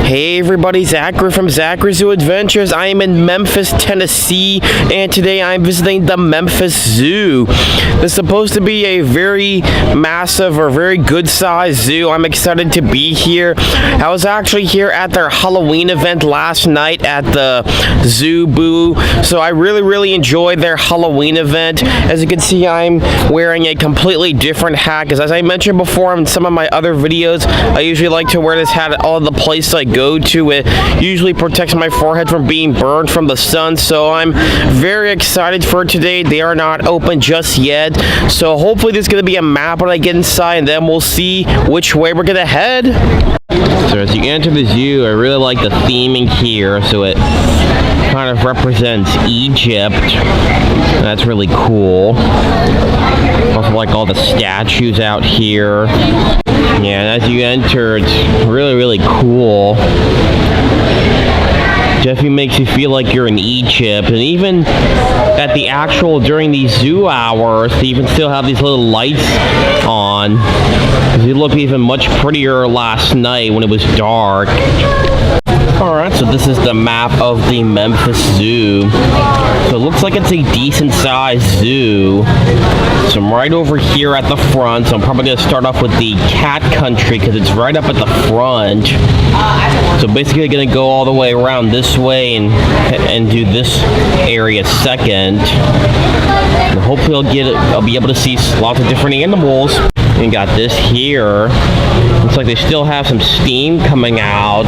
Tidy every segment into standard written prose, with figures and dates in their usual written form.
Hey everybody, Zachary from Zachary Zoo Adventures. I am in Memphis, Tennessee, and today I'm visiting the Memphis Zoo. This is supposed to be a very massive or very good sized zoo. I'm excited to be here. I was actually here at their Halloween event last night at the Zoo Boo, so I really enjoyed their Halloween event. As you can see, I'm wearing a completely different hat, because as I mentioned before in some of my other videos, I usually like to wear this hat at all the places I go to. It usually protects my forehead from being burned from the sun, so I'm very excited for today. They are not open just yet, so hopefully there's going to be a map when I get inside, and then we'll see which way we're going to head. So as you enter the zoo, I really like the theming here, so it kind of represents Egypt. That's really cool. Also like all the statues out here. Yeah, and as you enter, it's really cool. Definitely makes you feel like you're in Egypt. And even at the actual, during these zoo hours, they even still have these little lights on. They looked even much prettier last night when it was dark. Alright, so this is the map of the Memphis Zoo. So it looks like it's a decent sized zoo. So I'm right over here at the front. So I'm probably going to start off with the cat country because it's right up at the front. So basically going to go all the way around this way and do this area second. And hopefully I'll be able to see lots of different animals. And got this here. Looks like they still have some steam coming out.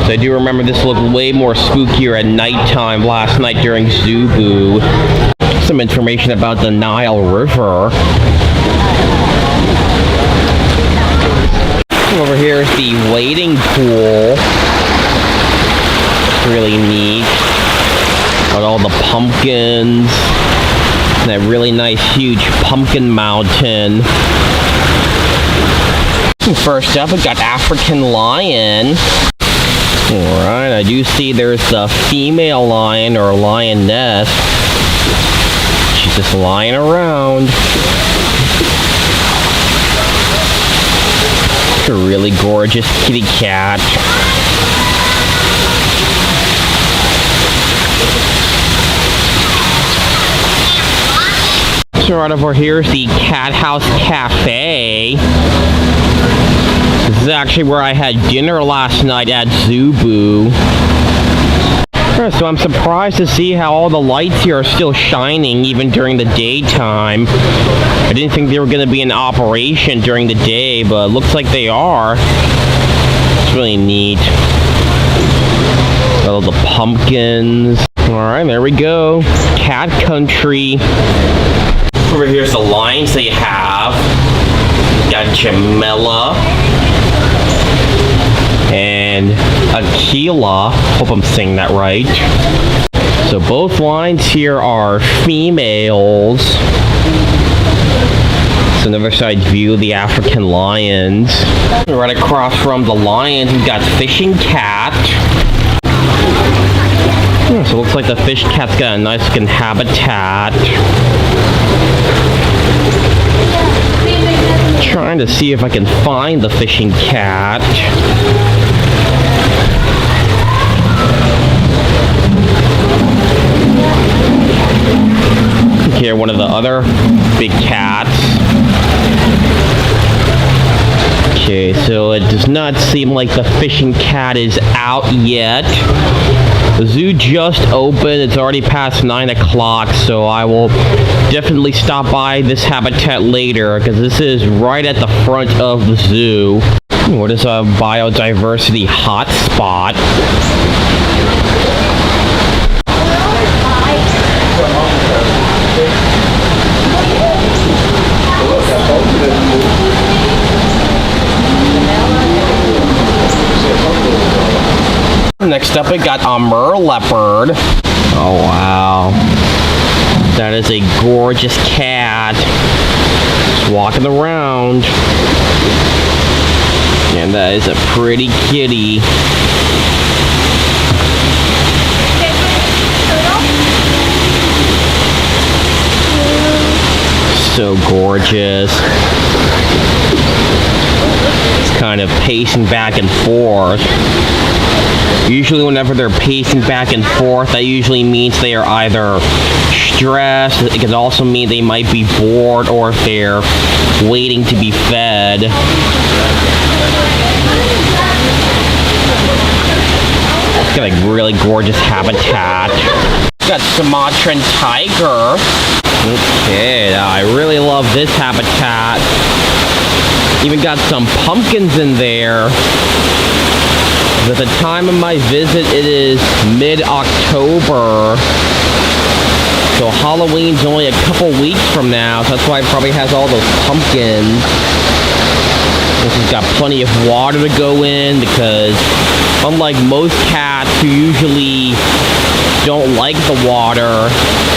So I do remember this looked way more spookier at nighttime last night during Zoo Boo. Some information about the Nile River. Over here is the wading pool. It's really neat. Got all the pumpkins. That really nice huge pumpkin mountain. First up, we got African lion. Alright, I do see there's the female lion or lioness. She's just lying around. It's a really gorgeous kitty cat. Right over here is the Cat House Cafe. This is actually where I had dinner last night at Zoo Boo. So I'm surprised to see how all the lights here are still shining even during the daytime. I didn't think they were going to be in operation during the day, but it looks like they are. It's really neat. Got all the pumpkins. Alright, there we go. Cat country. Over here's the lions they have. Got Jamela and Aquila. Hope I'm saying that right. So both lions here are females. It's another side view of the African lions. Right across from the lions, we've got fishing cat. So it looks like the fish cat's got a nice looking habitat. Trying to see if I can find the fishing cat. Here, one of the other big cats. Okay, so it does not seem like the fishing cat is out yet. The zoo just opened. It's already past 9 o'clock, so I will definitely stop by this habitat later, because this is right at the front of the zoo. What is a biodiversity hotspot? Next up, we got a mer leopard. Oh, wow. That is a gorgeous cat. Just walking around. And that is a pretty kitty. So gorgeous. It's kind of pacing back and forth. Usually whenever they're pacing back and forth, that usually means they are either stressed. It could also mean they might be bored, or if they're waiting to be fed. It's got a really gorgeous habitat. Got Sumatran tiger. Okay, I really love this habitat. Even got some pumpkins in there. At the time of my visit, it is mid-October. So Halloween's only a couple weeks from now, so that's why it probably has all those pumpkins. This has got plenty of water to go in, because unlike most cats who usually don't like the water,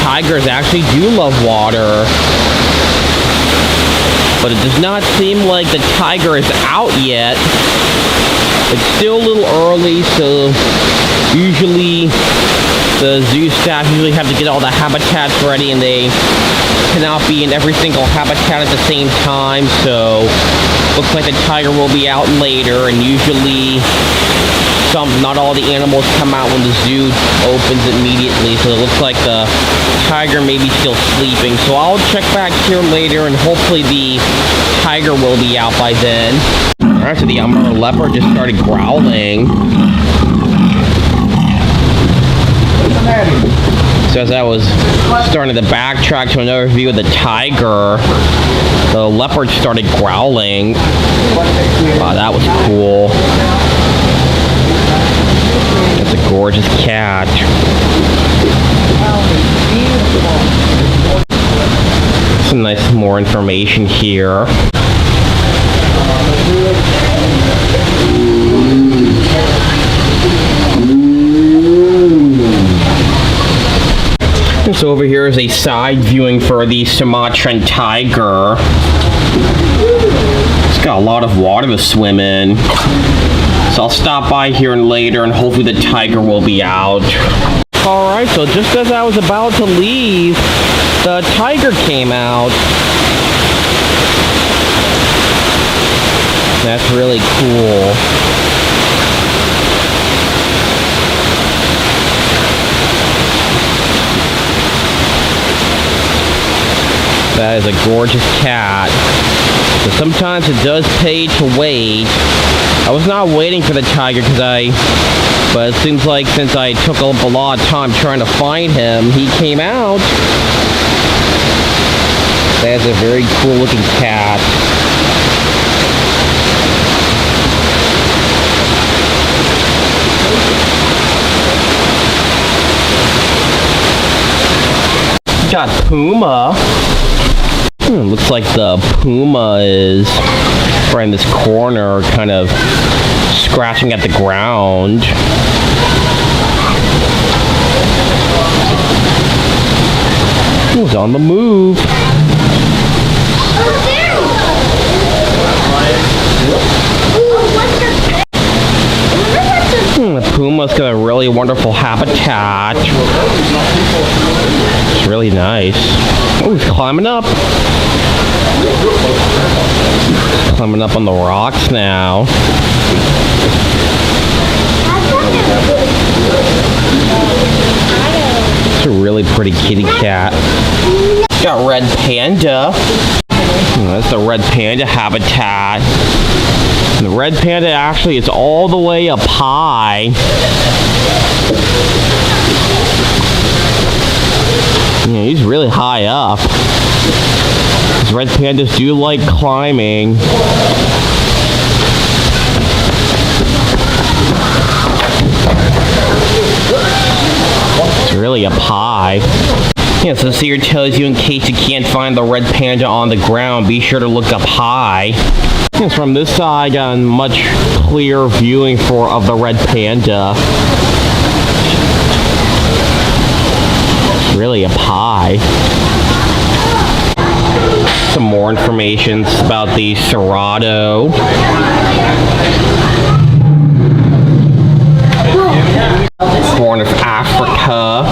tigers actually do love water. But it does not seem like the tiger is out yet. It's still a little early, so usually the zoo staff usually have to get all the habitats ready, and they cannot be in every single habitat at the same time, so looks like the tiger will be out later, and usually not all the animals come out when the zoo opens immediately, so it looks like the tiger may be still sleeping. So I'll check back here later, and hopefully the tiger will be out by then. Alright, so the umber leopard just started growling. So as I was starting to backtrack to another view of the tiger, the leopard started growling. Wow, that was cool. That's a gorgeous cat. Some nice more information here. So over here is a side viewing for the Sumatran tiger. It's got a lot of water to swim in. So I'll stop by here and later, and hopefully the tiger will be out. Alright, so just as I was about to leave, the tiger came out. That's really cool. That is a gorgeous cat. So sometimes it does pay to wait. I was not waiting for the tiger but it seems like since I took up a lot of time trying to find him, he came out. That's a very cool looking cat. Got Puma. Looks like the Puma is right in this corner, kind of scratching at the ground. He's on the move. The Puma's got a really wonderful habitat. It's really nice. Oh, he's climbing up. Climbing up on the rocks now. It's a really pretty kitty cat. Got red panda. That's the red panda habitat. And the red panda actually is all the way up high. Yeah, he's really high up. These red pandas do like climbing. It's really up high. Yeah, so this here tells you in case you can't find the red panda on the ground, be sure to look up high. And from this side, got a much clearer viewing of the red panda. It's really up high. Some more information about the Cerrado. Horn of Africa.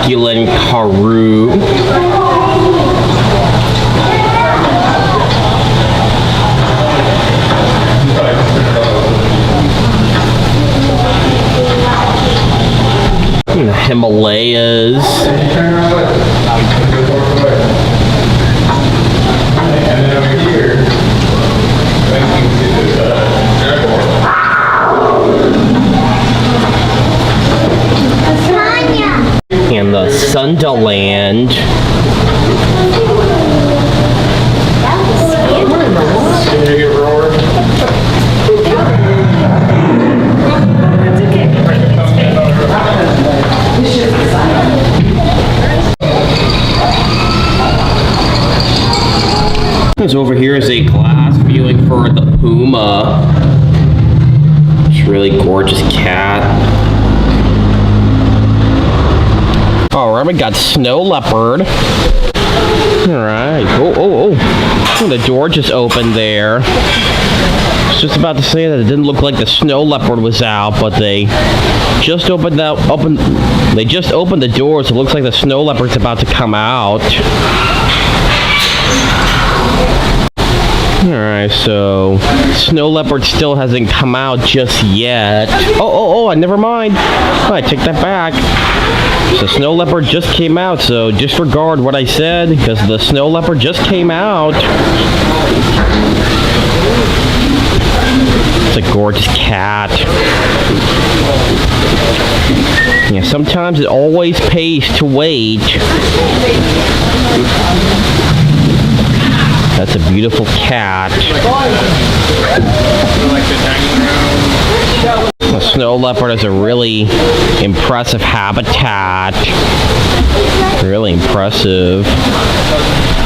succulent karoo. The Himalayas. And the Sunderland. Over here is a glass viewing for the puma. It's a really gorgeous cat. Alright, we got snow leopard. Alright. Oh, the door just opened there. I was just about to say that it didn't look like the snow leopard was out, but they just opened the door, so it looks like the snow leopard's about to come out. Alright, so snow leopard still hasn't come out just yet. Oh, never mind. Oh, I take that back. So snow leopard just came out, so disregard what I said, because the snow leopard just came out. It's a gorgeous cat. Yeah, sometimes it always pays to wait. That's a beautiful cat. The snow leopard has a really impressive habitat. Really impressive.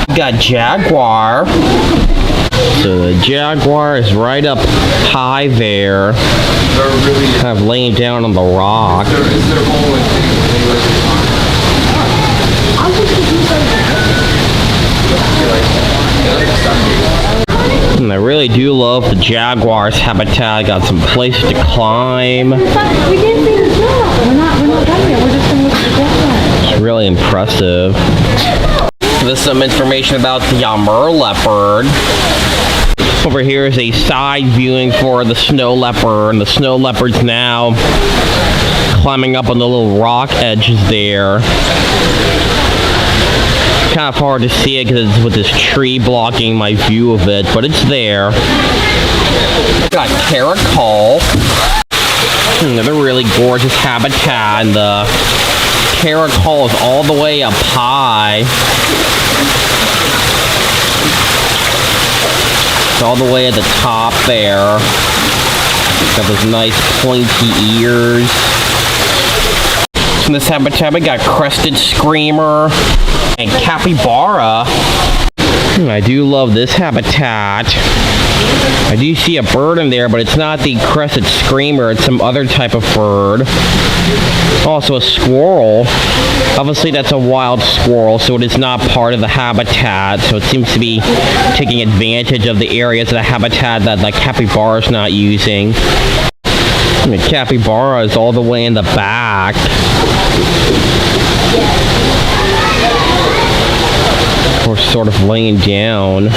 We got jaguar. So the jaguar is right up high there, kind of laying down on the rock. And I really do love the jaguar's habitat. Got some places to climb. It's really impressive. This is some information about the Amur leopard. Over here is a side viewing for the snow leopard, and the snow leopard's now climbing up on the little rock edges there. Kind of hard to see it because it's with this tree blocking my view of it, but it's there. Got caracal. Another really gorgeous habitat, and the caracal is all the way up high. It's all the way at the top there. Got those nice pointy ears. In this habitat, we got crested screamer and capybara. I do love this habitat. I do see a bird in there, but it's not the crested screamer. It's some other type of bird. Also a squirrel. Obviously that's a wild squirrel, so it is not part of the habitat. So it seems to be taking advantage of the areas of the habitat that the capybara is not using. And the capybara is all the way in the back. Or sort of laying down.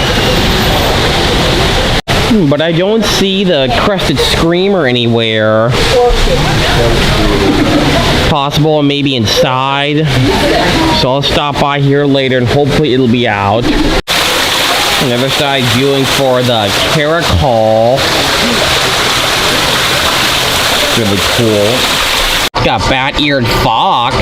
But I don't see the crested screamer anywhere. Possible maybe inside. So I'll stop by here later and hopefully it'll be out. Another side viewing for the caracal. Really cool. Got bat-eared fox.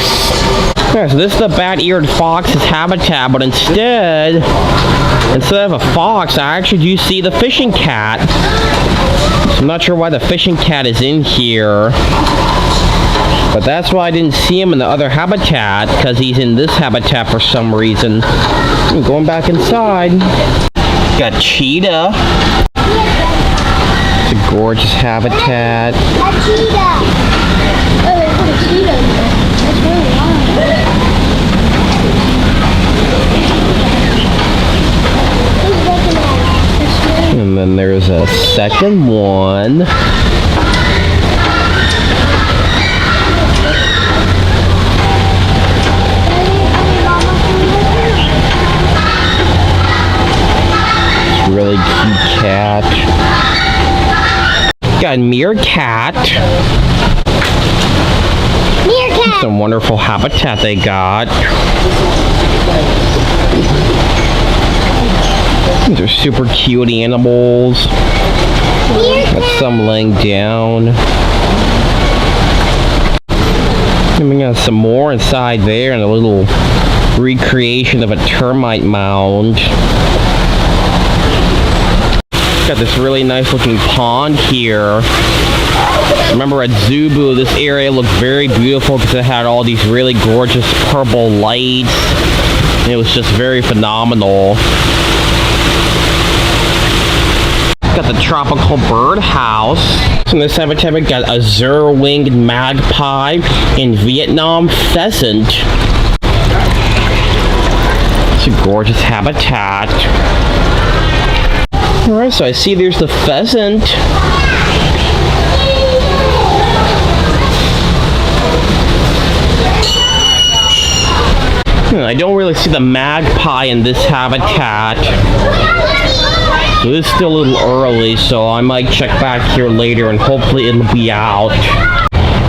Yeah, so this is the bat-eared fox's habitat, but instead of a fox, I actually do see the fishing cat. So I'm not sure why the fishing cat is in here. But that's why I didn't see him in the other habitat, because he's in this habitat for some reason. I'm going back inside. Got cheetah. It's a gorgeous habitat. A cheetah! Oh, they put a cheetah in there. That's really long. And then there's a second one. Got a meerkat. Meerkat. Some wonderful habitat they got. These are super cute animals. Got some laying down. And we got some more inside there, and a little recreation of a termite mound. Got this really nice looking pond here. Remember at Zubu, this area looked very beautiful because it had all these really gorgeous purple lights. It was just very phenomenal. Got the tropical bird house. So in this habitat, we got azure-winged magpie and Vietnam pheasant. It's a gorgeous habitat. Alright, so I see there's the pheasant. I don't really see the magpie in this habitat. It is still a little early, so I might check back here later and hopefully it'll be out.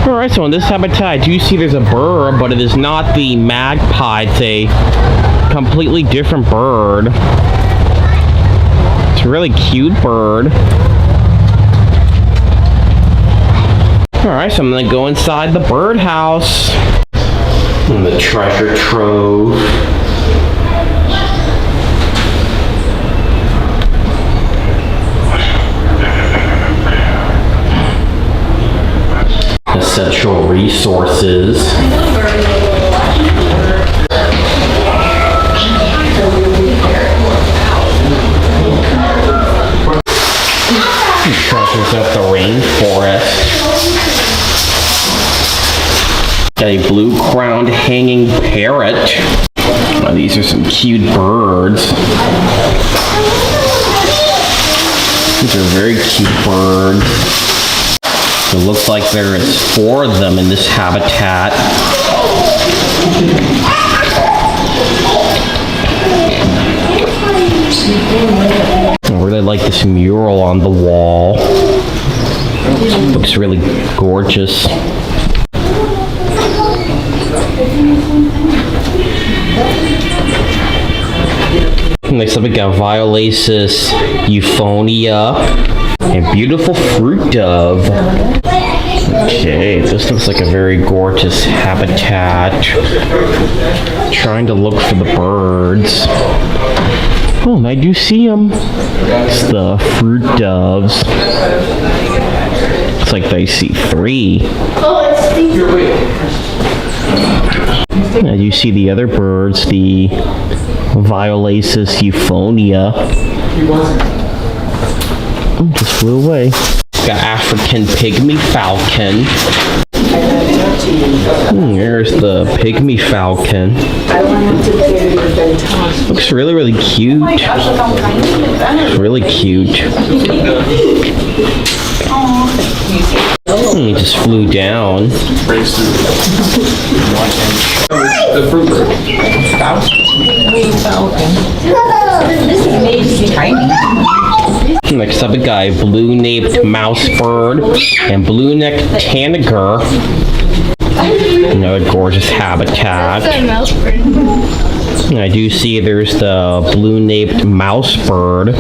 Alright, so in this habitat I do see there's a bird, but it is not the magpie. It's a completely different bird. It's a really cute bird. Alright, so I'm gonna go inside the birdhouse. And the treasure trove. Essential resources. Treasures of the rainforest. Got a blue-crowned hanging parrot. Oh, these are some cute birds. These are very cute birds. It looks like there is 4 of them in this habitat. I really like this mural on the wall. It looks really gorgeous. Next up we got Violaceous euphonia and beautiful fruit dove. Okay, this looks like a very gorgeous habitat. Trying to look for the birds. Oh, and I do see them. It's the fruit doves. Looks like I see 3. I do see the other birds, the Violaceous euphonia. Oh, just flew away. Got African pygmy falcon. There's the pygmy falcon. Looks really, really cute. It's really cute. He just flew down. The fruit bird. Next up, we got a blue-naped mouse bird and blue-necked tanager. Another gorgeous habitat. And I do see there's the blue-naped mouse bird.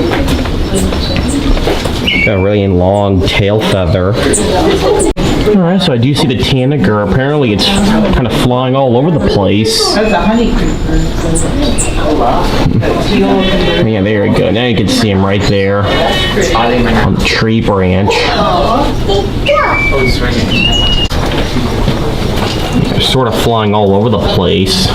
Got a really long tail feather. Alright, so I do see the tanager. Apparently it's kind of flying all over the place. That's a honey creeper. Yeah, there we go. Now you can see him right there on the tree branch. They're sort of flying all over the place.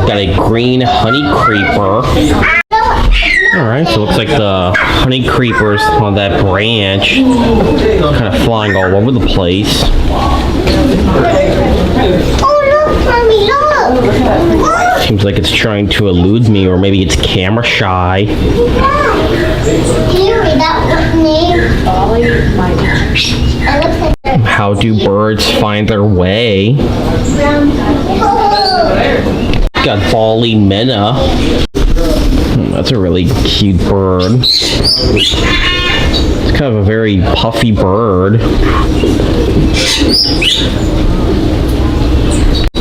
Got a green honey creeper. Alright, so it looks like the honey creepers on that branch kind of flying all over the place. Oh, look, Mommy, look! Seems like it's trying to elude me, or maybe it's camera shy. Can you read that name? It looks like How do birds find their way? Got Bali Minna. That's a really cute bird. It's kind of a very puffy bird.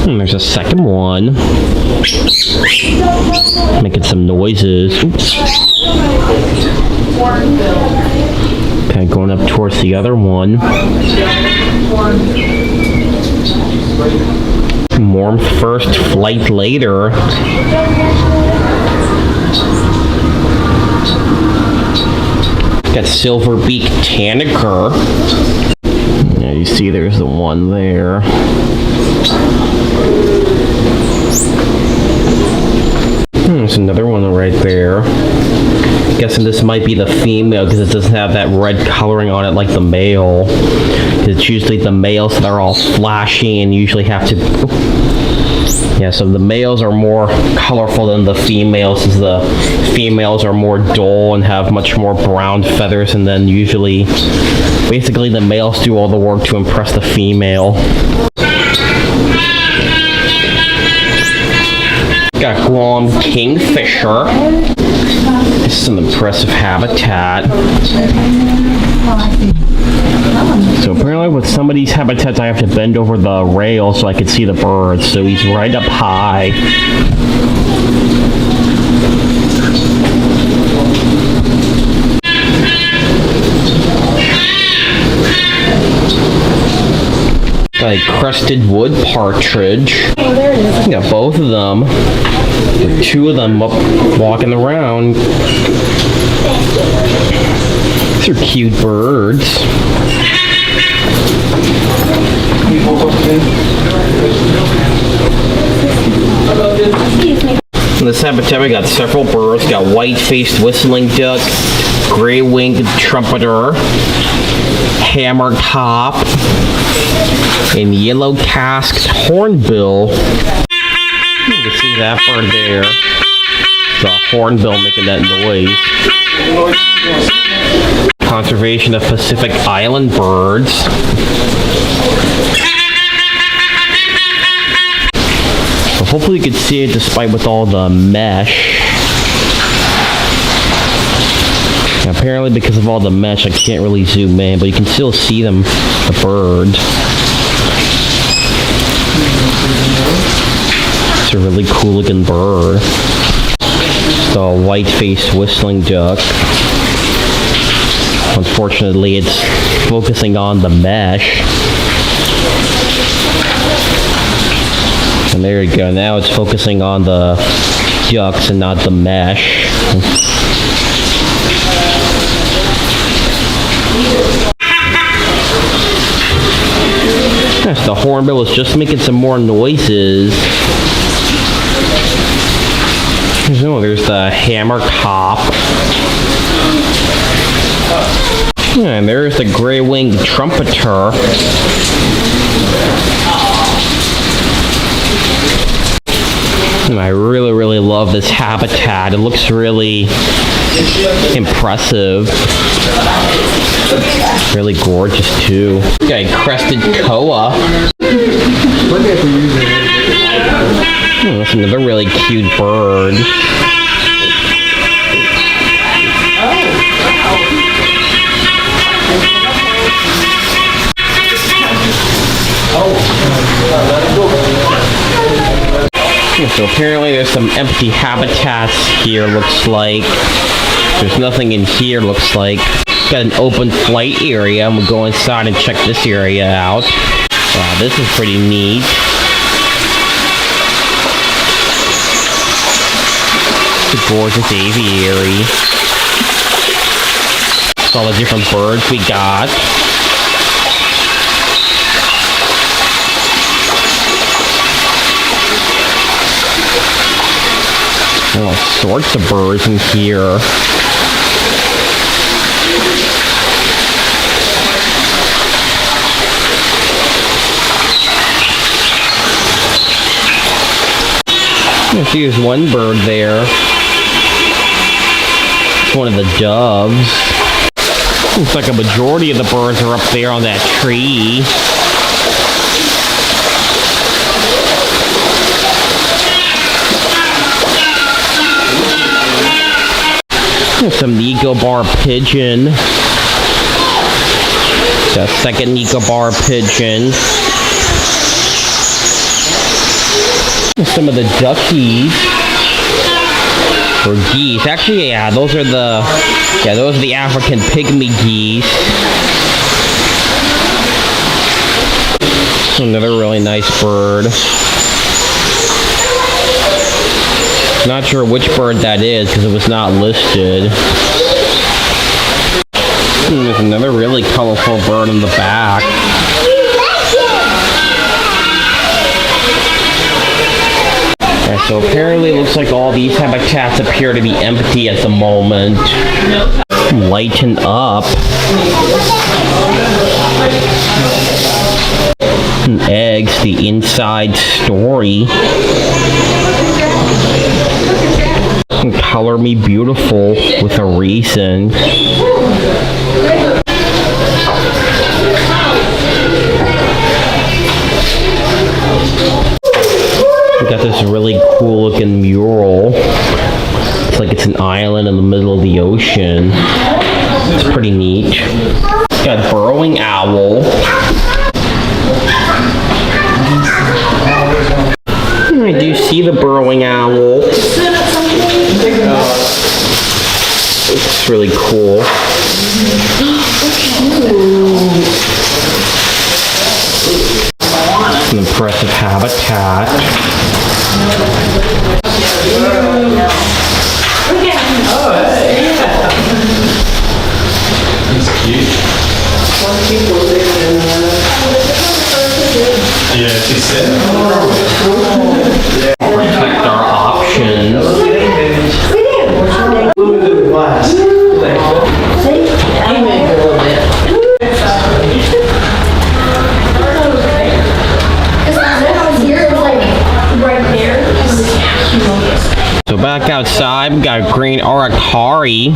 There's a second one. Making some noises. Oops. Okay, going up towards the other one. Warmth first, flight later. Got silver-beak tanager. Yeah, you see there's the one there. There's another one right there. Guessing this might be the female because it doesn't have that red coloring on it like the male. It's usually the males that are all flashy and usually have to... Yeah, so the males are more colorful than the females, as the females are more dull and have much more brown feathers, and then usually, basically the males do all the work to impress the female. Got Guam kingfisher. This is an impressive habitat. So apparently with some of these habitats I have to bend over the rail so I can see the birds, so he's right up high. Got a crested wood partridge. Oh, there it is. Got both of them. With two of them up walking around. These are cute birds. In this habitat we got several birds. Got white-faced whistling duck, gray-winged trumpeter, hammertop, and yellow-casked hornbill. You can see that bird there. The hornbill making that noise. Conservation of Pacific Island birds. So hopefully you can see it despite with all the mesh. And apparently because of all the mesh I can't really zoom in, but you can still see them, the bird. It's a really cool looking bird. The white-faced whistling duck. Unfortunately, it's focusing on the mesh. And there you go. Now it's focusing on the ducks and not the mesh. Yes, the hornbill is just making some more noises. Oh, there's the hammertop. And there's the gray-winged trumpeter. And I really love this habitat. It looks really impressive. Really gorgeous too. Got a crested koa. Oh, that's another really cute bird. So apparently there's some empty habitats here, looks like. There's nothing in here, looks like. Got an open flight area, and we'll go inside and check this area out. Wow, this is pretty neat. It's a gorgeous aviary. It's all the different birds we got. All sorts of birds in here. There's one bird there. It's one of the doves. Looks like a majority of the birds are up there on that tree. Some Nicobar pigeon. The second Nicobar pigeon. Some of the duckies. Or geese. Actually, yeah, those are the African pygmy geese. Another really nice bird. Not sure which bird that is because it was not listed. There's another really colorful bird in the back. Alright, so apparently it looks like all these habitats appear to be empty at the moment. Lighten up. Eggs, the inside story. Color me beautiful with a reason. We got this really cool looking mural. It's like it's an island in the middle of the ocean. It's pretty neat. Got burrowing owl. I do see the burrowing owl. It's really cool. It's an impressive habitat. That's cute. Yeah, she said. Protect our options. So back outside, we got a green Aracari.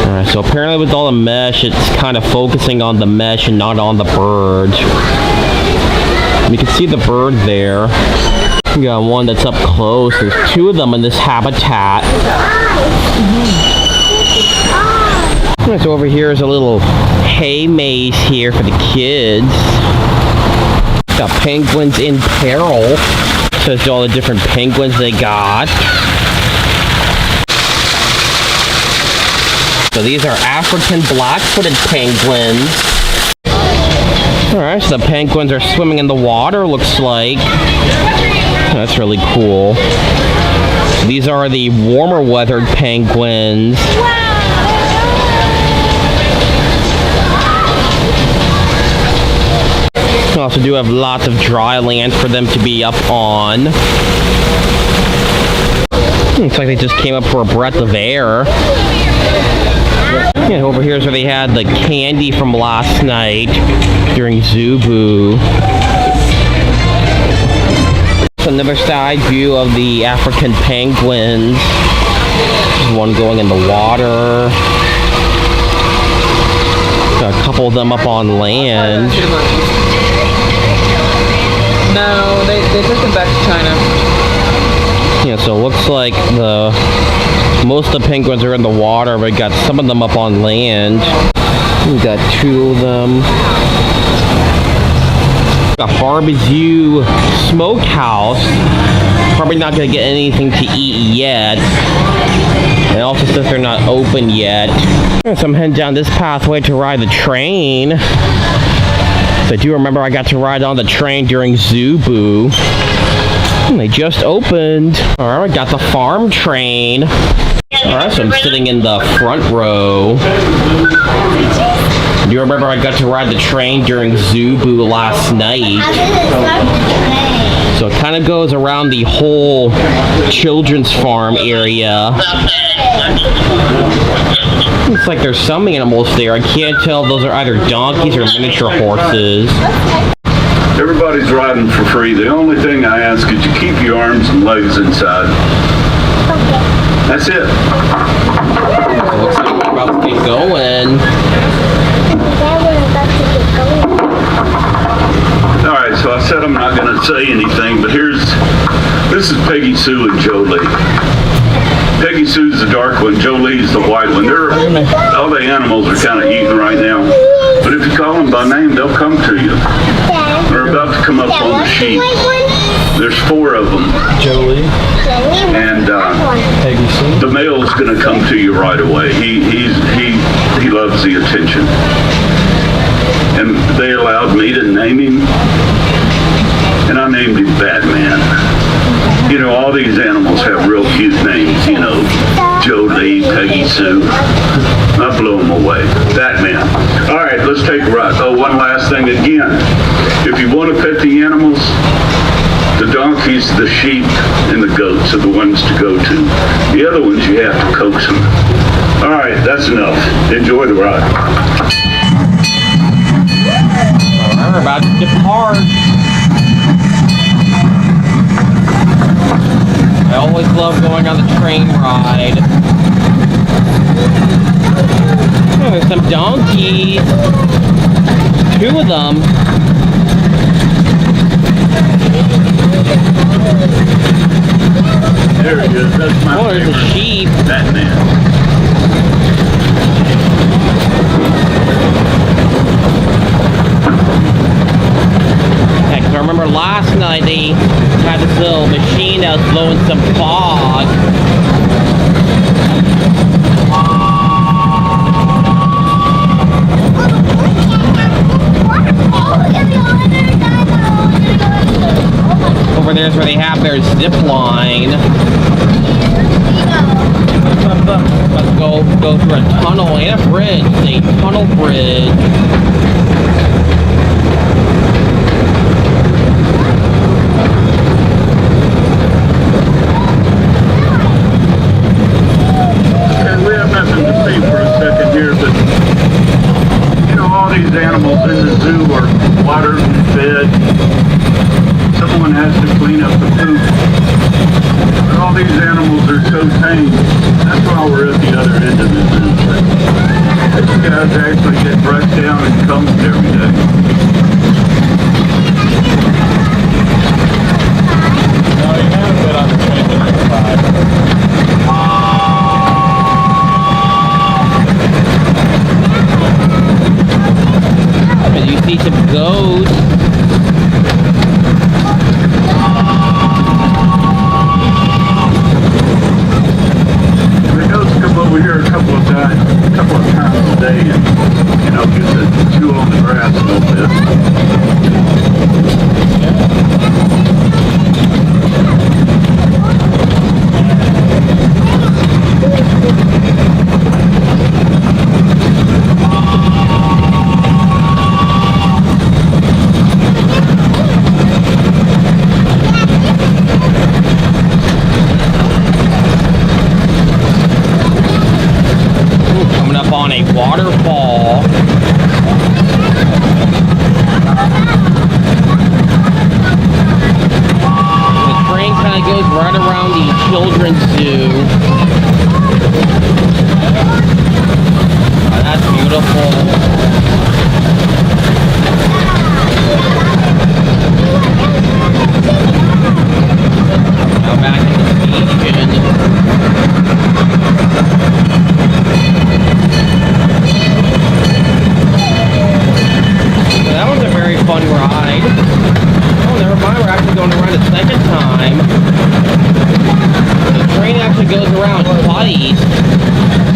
Alright, so apparently with all the mesh, it's kind of focusing on the mesh and not on the bird. You can see the bird there. We got one that's up close. There's two of them in this habitat. Alright, so over here is a little hay maze here for the kids. Got penguins in peril. Shows you all the different penguins they got. So these are African black-footed penguins. Alright, so the penguins are swimming in the water, looks like. That's really cool. These are the warmer weathered penguins. We also do have lots of dry land for them to be up on. Looks like they just came up for a breath of air. And over here is where they had the candy from last night during Zubu. Another side view of the African penguins. There's one going in the water. Got a couple of them up on land. No, they took them back to China. Yeah, so it looks like most of the penguins are in the water, but we got some of them up on land. We got two of them. A barbecue smokehouse. Probably not gonna get anything to eat yet. And also since they're not open yet. So I'm heading down this pathway to ride the train. So I do remember I got to ride on the train during Zubu. And they just opened. Alright, I got the farm train. Alright, so I'm sitting in the front row. Do you remember I got to ride the train during Zubu last night? So it kind of goes around the whole children's farm area. Looks like there's some animals there. I can't tell if those are either donkeys or miniature horses. Everybody's riding for free. The only thing I ask is you keep your arms and legs inside. That's it. So it looks like we're about to get going. Dad, we're about to get going. All right, so I said I'm not going to say anything, but this is Peggy Sue and Jolie. Peggy Sue's the dark one, Jolie's the white one. All the animals are kind of eating right now, but if you call them by name, they'll come to you. Dad, They're about to come up on the what's the sheet. white one? There's 4 of them, Jolie, Joey, and Peggy Sue. the male's going to come to you right away. He loves the attention. And they allowed me to name him, and I named him Batman. You know, all these animals have real cute names, you know, Jolie, Peggy Sue. I blew them away. Batman. All right, let's take a ride. Oh, one last thing again. If you want to pet the animals, the donkeys, the sheep, and the goats are the ones to go to. The other ones, you have to coax them. All right, that's enough. Enjoy the ride. We're about to depart. I always love going on the train ride. Oh, there's some donkeys. 2 of them. There he is. That's my Oh, there's a favorite. sheep. Batman. Heck, I remember last night they had this little machine that was blowing some fog. Over there's where they have their zip line. Let's go through a tunnel and a bridge. It's a tunnel bridge. And we have nothing to see for a second here, but you know, all these animals in the zoo are watered and fed. Someone has to clean up the poop. But all these animals are so tame. That's why we're at the other end of the zoo. These guys actually get brushed down and combed every day. No, you haven't been on the train to the side. And you see some goats. The goats come over here a couple of times a day and, you know, get to chew on the grass a little bit. Coming up on a waterfall. The train kind of goes right around the children's zoo. Oh, that's beautiful. Now back in the station. So that was a very fun ride. Oh, never mind, we're actually going around a second time. The train actually goes around twice.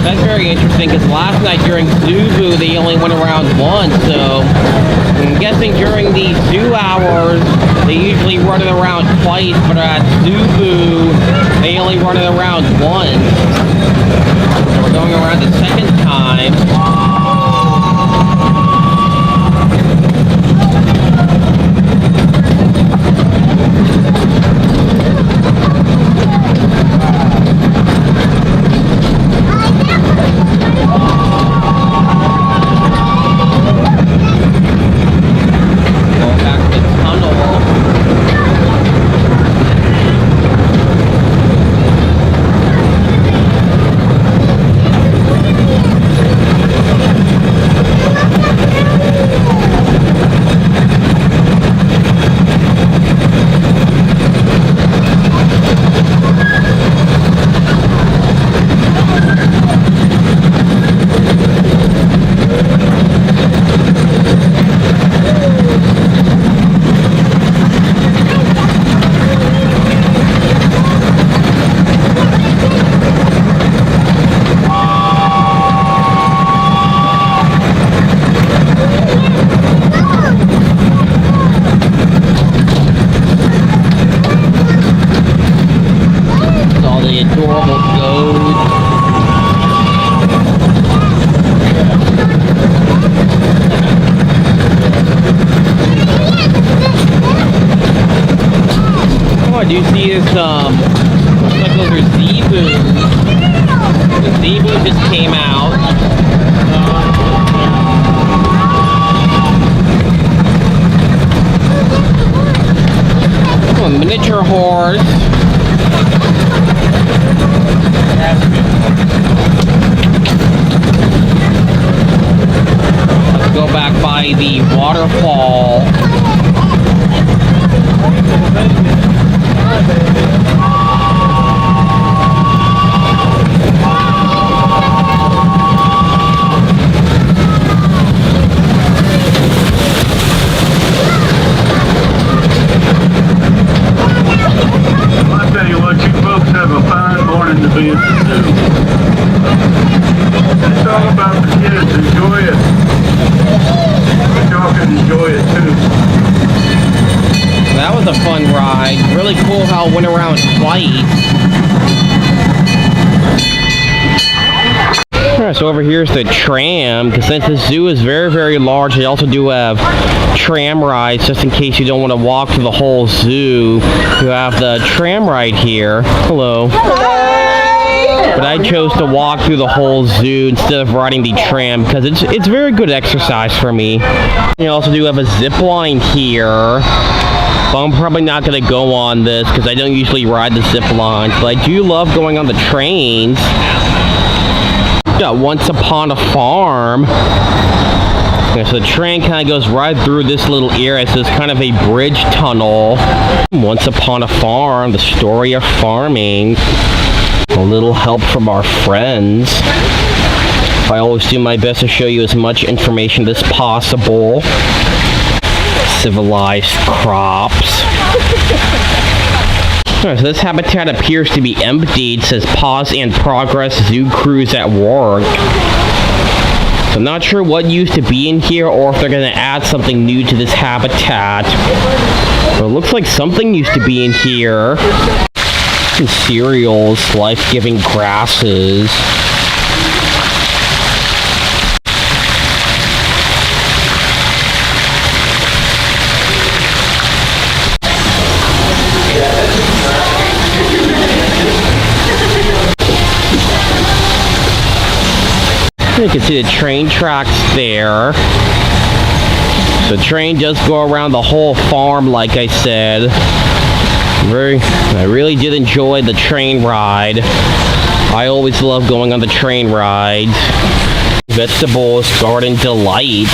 That's very interesting because last night during Zoo they only went around once, so I'm guessing during the zoo hours they usually run it around twice, but at Zoo they only run it around once. So we're going around the second time. Going back to the tunnel. adorable goats. Oh, I do see is looks like those are zebus. The zebu just came out. Oh, a miniature horse. Let's go back by the waterfall. I tell you what, you folks have a fine morning to be at the zoo. It's all about the kids. Enjoy it. Y'all can enjoy it too. That was a fun ride. Really cool how it went around twice. Alright, so over here is the tram, because since the zoo is very, very large, they also do have tram rides, just in case you don't want to walk through the whole zoo. You have the tram ride here. Hello. But I chose to walk through the whole zoo instead of riding the tram, because it's very good exercise for me. You also do have a zip line here. But I'm probably not going to go on this because I don't usually ride the zip lines. But I do love going on the trains. Got Once Upon a Farm. Okay, so the train kind of goes right through this little area. So it's kind of a bridge tunnel. Once Upon a Farm, the story of farming. A little help from our friends. I always do my best to show you as much information as possible. Civilized crops. Alright, so this habitat appears to be emptied. It says pause and progress, zoo crews at work. So I'm not sure what used to be in here or if they're going to add something new to this habitat. But it looks like something used to be in here. Some cereals, life-giving grasses. You can see the train tracks there. The train does go around the whole farm, like I said. I really did enjoy the train ride. I always love going on the train rides. Vegetables, garden delight.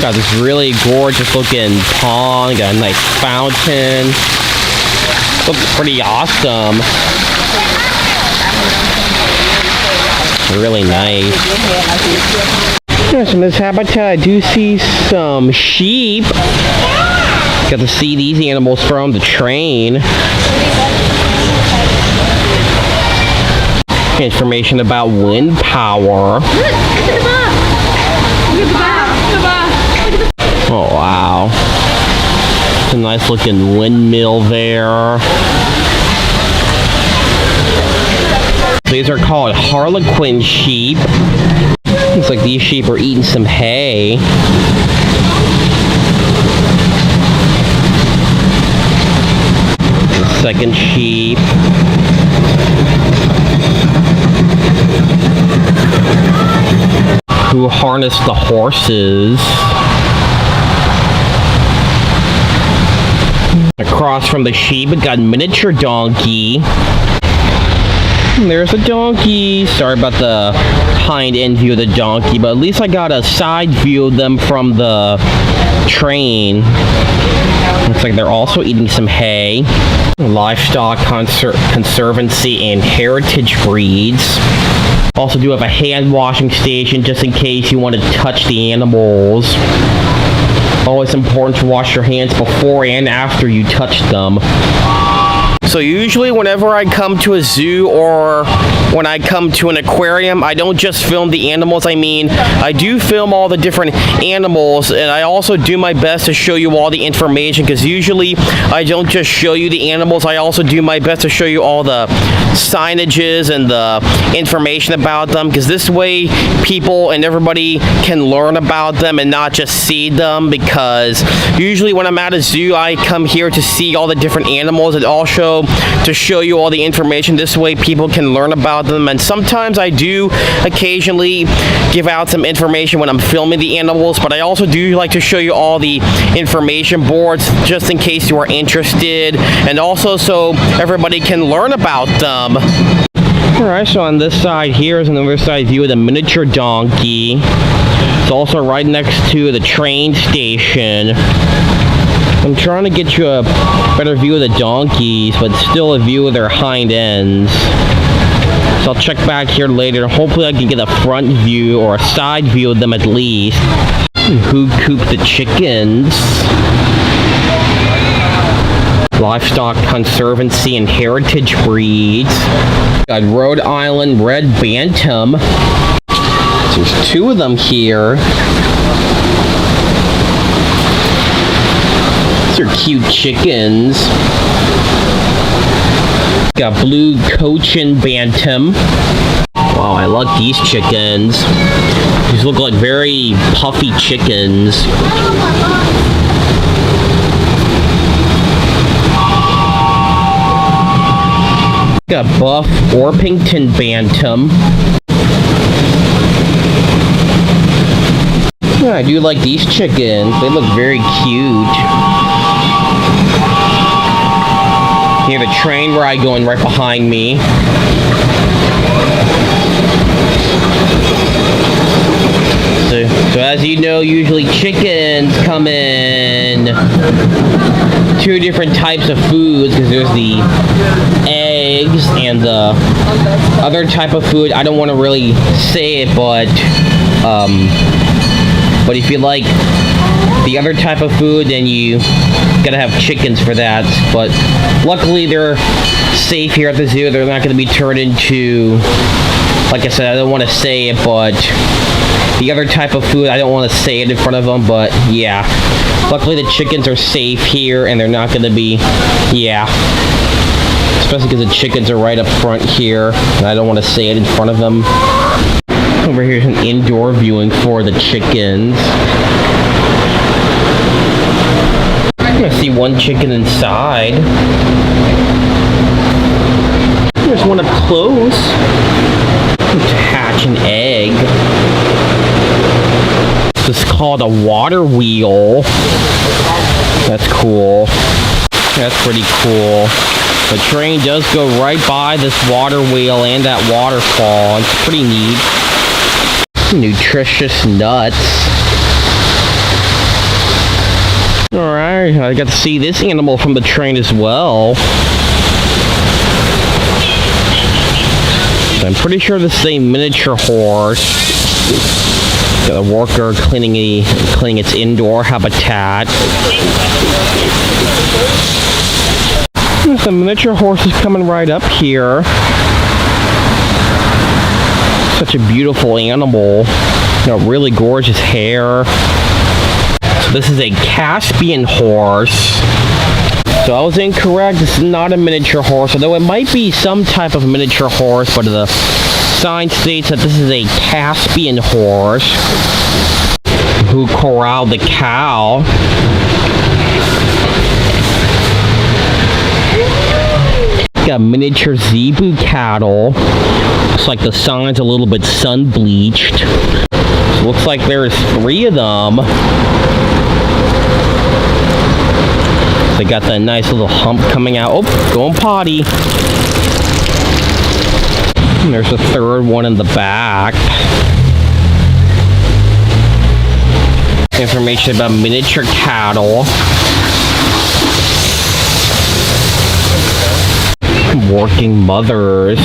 Got this really gorgeous looking pond. Got a nice fountain. Looks pretty awesome. Really nice. Yes, in this habitat I do see some sheep. Got to see these animals from the train. Information about wind power. Oh wow. It's a nice looking windmill there. These are called Harlequin sheep. Looks like these sheep are eating some hay. The second sheep. Who harnessed the horses. Across from the sheep, we got a miniature donkey. There's a donkey. Sorry about the hind end view of the donkey, but at least I got a side view of them from the train. Looks like they're also eating some hay. Livestock conservancy and heritage breeds. Also do have a hand washing station just in case you want to touch the animals. Always important to wash your hands before and after you touch them. So usually whenever I come to a zoo or when I come to an aquarium, I don't just film the animals. I mean, I do film all the different animals, and I also do my best to show you all the information, because usually I don't just show you the animals, I also do my best to show you all the signages and the information about them, because this way people and everybody can learn about them and not just see them. Because usually when I'm at a zoo, I come here to see all the different animals and also to show you all the information. This way people can learn about them, and sometimes I do occasionally give out some information when I'm filming the animals, but I also do like to show you all the information boards just in case you are interested, and also so everybody can learn about them. Alright, so on this side here is an oversized view of the miniature donkey. It's also right next to the train station. I'm trying to get you a better view of the donkeys, but still a view of their hind ends. So I'll check back here later. Hopefully I can get a front view or a side view of them at least. Who cooped the chickens? Livestock Conservancy and Heritage Breeds. Got Rhode Island Red Bantam. There's two of them here. These are cute chickens. Got Blue Cochin Bantam. Wow, I like these chickens. These look like very puffy chickens. Got Buff Orpington Bantam. Yeah, I do like these chickens. They look very cute. Hear the train ride going right behind me. So as you know, usually chickens come in two different types of foods, because there's the eggs and the other type of food. I don't want to really say it, but if you like the other type of food, then you gotta have chickens for that. But luckily they're safe here at the zoo. They're not gonna be turned into, like I said, I don't want to say it, but the other type of food, I don't want to say it in front of them, but yeah. Luckily the chickens are safe here and they're not gonna be, yeah. Especially because the chickens are right up front here, and I don't want to say it in front of them. Over here is an indoor viewing for the chickens. I'm gonna see one chicken inside. There's one up close. To hatch an egg. This is called a water wheel. That's cool. That's pretty cool. The train does go right by this water wheel and that waterfall. It's pretty neat. Nutritious nuts. Alright, I got to see this animal from the train as well. I'm pretty sure this is a miniature horse. Got a worker cleaning its indoor habitat. The miniature horse is coming right up here. Such a beautiful animal. You know, really gorgeous hair. So this is a Caspian horse. So I was incorrect. This is not a miniature horse, although it might be some type of miniature horse, but the sign states that this is a Caspian horse. Who corralled the cow. Got miniature zebu cattle. Looks like the sign's a little bit sun bleached. So looks like there's 3 of them. They got that nice little hump coming out. Oh, going potty. And there's a 3rd one in the back. Information about miniature cattle. Working mothers.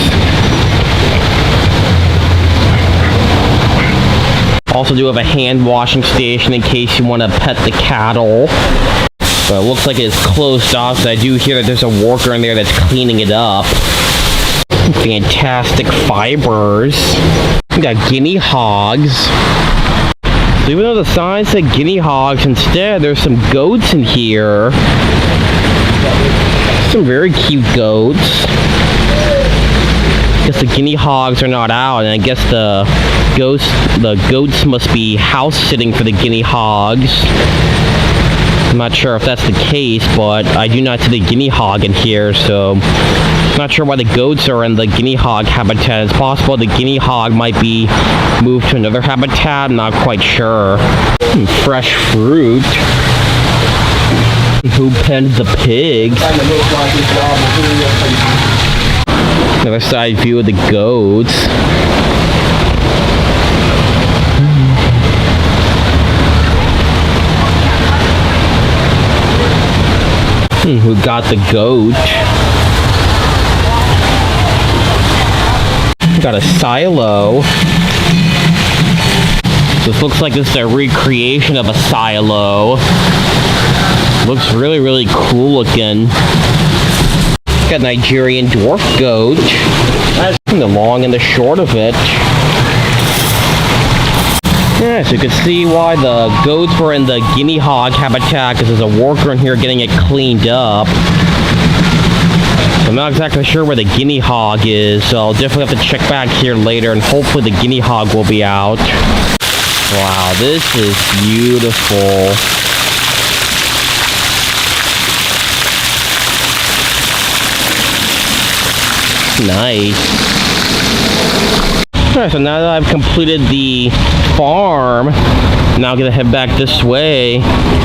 Also do have a hand washing station in case you want to pet the cattle. But it looks like it's closed off, so I do hear that there's a worker in there that's cleaning it up. Fantastic fibers. We got guinea hogs. So even though the sign said guinea hogs, instead there's some goats in here. Some very cute goats. I guess the guinea hogs are not out, and I guess the goats must be house sitting for the guinea hogs. I'm not sure if that's the case, but I do not see the guinea hog in here, so I'm not sure why the goats are in the guinea hog habitat. It's possible the guinea hog might be moved to another habitat. I'm not quite sure. Fresh fruit. Who penned the pigs? Another side view of the goats. Who got the goat? Got a silo. This looks like this is a recreation of a silo. Looks really, really cool looking. Got Nigerian dwarf goat. The long and the short of it. Yeah, so you can see why the goats were in the guinea hog habitat, because there's a worker in here getting it cleaned up. I'm not exactly sure where the guinea hog is, so I'll definitely have to check back here later, and hopefully the guinea hog will be out. Wow, this is beautiful. Nice. Alright, so now that I've completed the farm, now I'm gonna head back this way,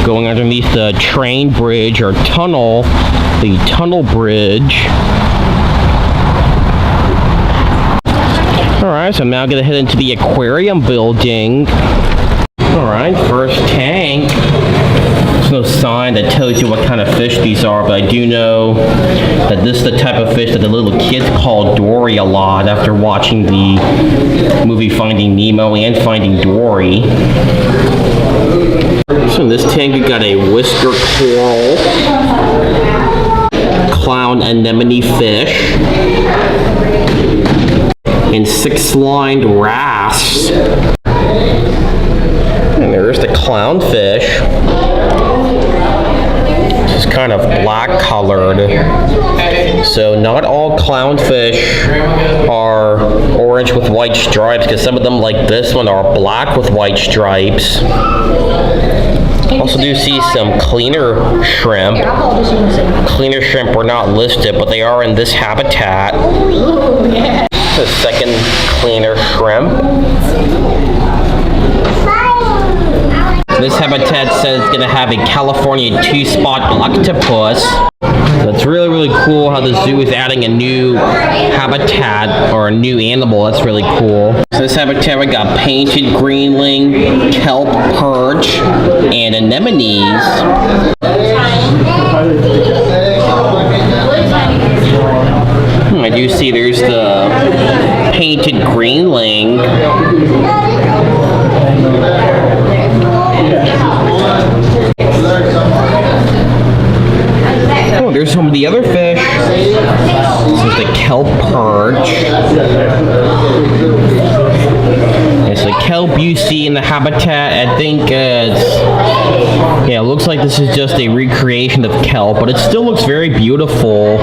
going underneath the train bridge or tunnel, the tunnel bridge. Alright, so I'm now gonna head into the aquarium building. Alright, first tank. There's no sign that tells you what kind of fish these are, but I do know that this is the type of fish that the little kids call Dory a lot after watching the movie Finding Nemo and Finding Dory. So in this tank we got a whisker coral, clown anemone fish, and 6-lined wrasse. And there's the clownfish. It's kind of black colored. So not all clownfish are orange with white stripes, because some of them, like this one, are black with white stripes. Also do see some cleaner shrimp. Cleaner shrimp were not listed, but they are in this habitat. The second cleaner shrimp. This habitat says it's going to have a California 2-spot octopus. So it's really, really cool how the zoo is adding a new habitat or a new animal. That's really cool. So this habitat we got painted greenling, kelp perch, and anemones. I do see there's the painted greenling. Oh, there's some of the other fish. This is the kelp perch. It's the kelp you see in the habitat. I think yeah, it looks like this is just a recreation of kelp, but it still looks very beautiful.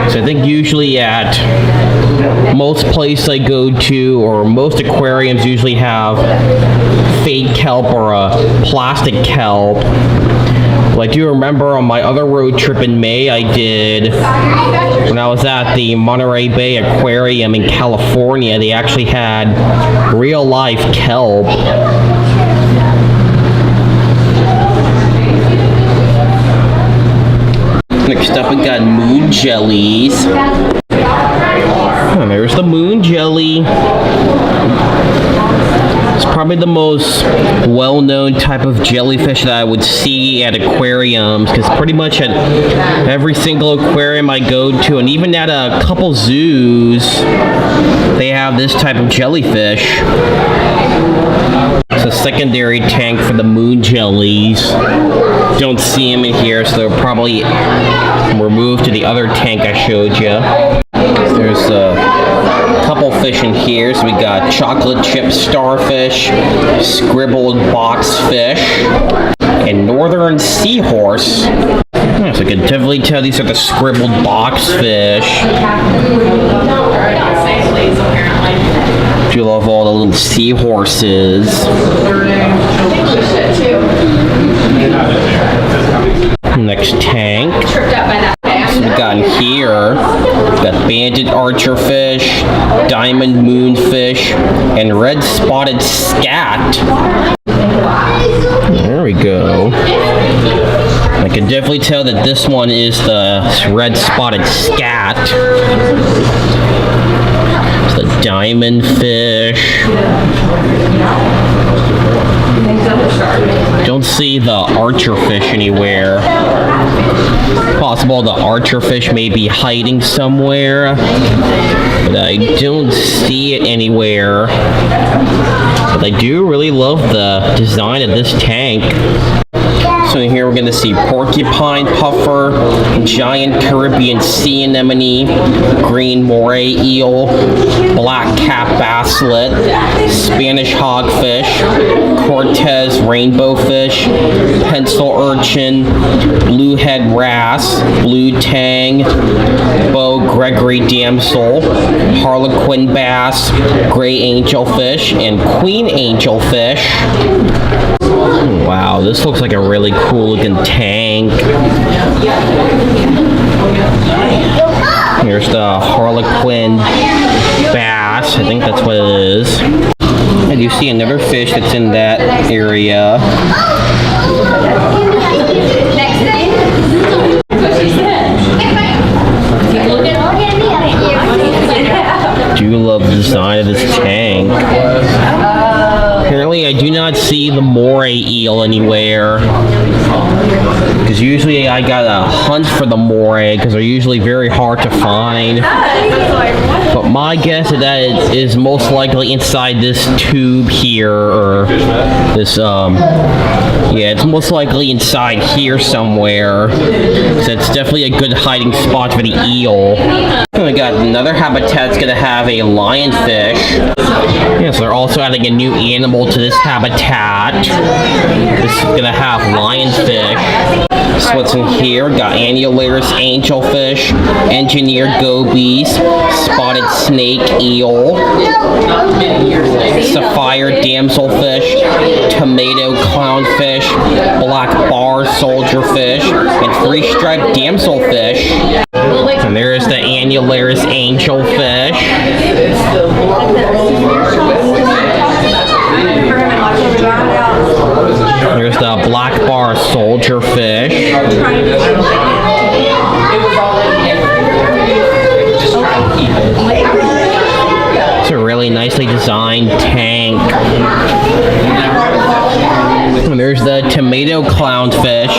So I think usually at most places I go to, or most aquariums usually have fake kelp or a plastic kelp. Well, I do remember on my other road trip in May I did, when I was at the Monterey Bay Aquarium in California, they actually had real life kelp. Next up, we got moon jellies. And there's the moon jelly. It's probably the most well-known type of jellyfish that I would see at aquariums, because pretty much at every single aquarium I go to, and even at a couple zoos, they have this type of jellyfish. It's a secondary tank for the moon jellies. Don't see them in here, so they're probably removed to the other tank I showed you. There's a couple fish in here. So we got chocolate chip starfish, scribbled box fish, and northern seahorse. Yeah, so I can definitely tell these are the scribbled box fish. Do you love all the little seahorses? Next tank. So we got in here, we got banded archerfish, diamond moonfish, and red spotted scat. There we go. I can definitely tell that this one is the red spotted scat. It's the diamond fish. Don't see the archerfish anywhere. Possible the archerfish may be hiding somewhere, but I don't see it anywhere. But I do really love the design of this tank. So in here we're going to see porcupine puffer, giant Caribbean sea anemone, green moray eel, black cap basslet, Spanish hogfish, Cortez rainbow fish, pencil urchin, bluehead wrasse, blue tang, Bo Gregory damsel, harlequin bass, gray angelfish, and queen angelfish. Wow, this looks like a really cool looking tank. Here's the harlequin bass. I think that's what it is. And you see another fish that's in that area. Do you love the design of this tank? Apparently I do not see the moray eel anywhere. Because usually I gotta hunt for the moray because they're usually very hard to find. But my guess is that it is most likely inside this tube here, or this, yeah, it's most likely inside here somewhere. So it's definitely a good hiding spot for the eel. And we got another habitat that's gonna have a lionfish. Yeah, so they're also adding a new animal to this habitat. This is gonna have lionfish. So what's in here? Got annularis angelfish, engineered gobies, spotted snake eel, sapphire damselfish, tomato clownfish, black bar soldierfish, and three-striped damselfish. And there's the annularis angelfish. There's the black bar soldierfish. It's a really nicely designed tank. And there's the tomato clownfish.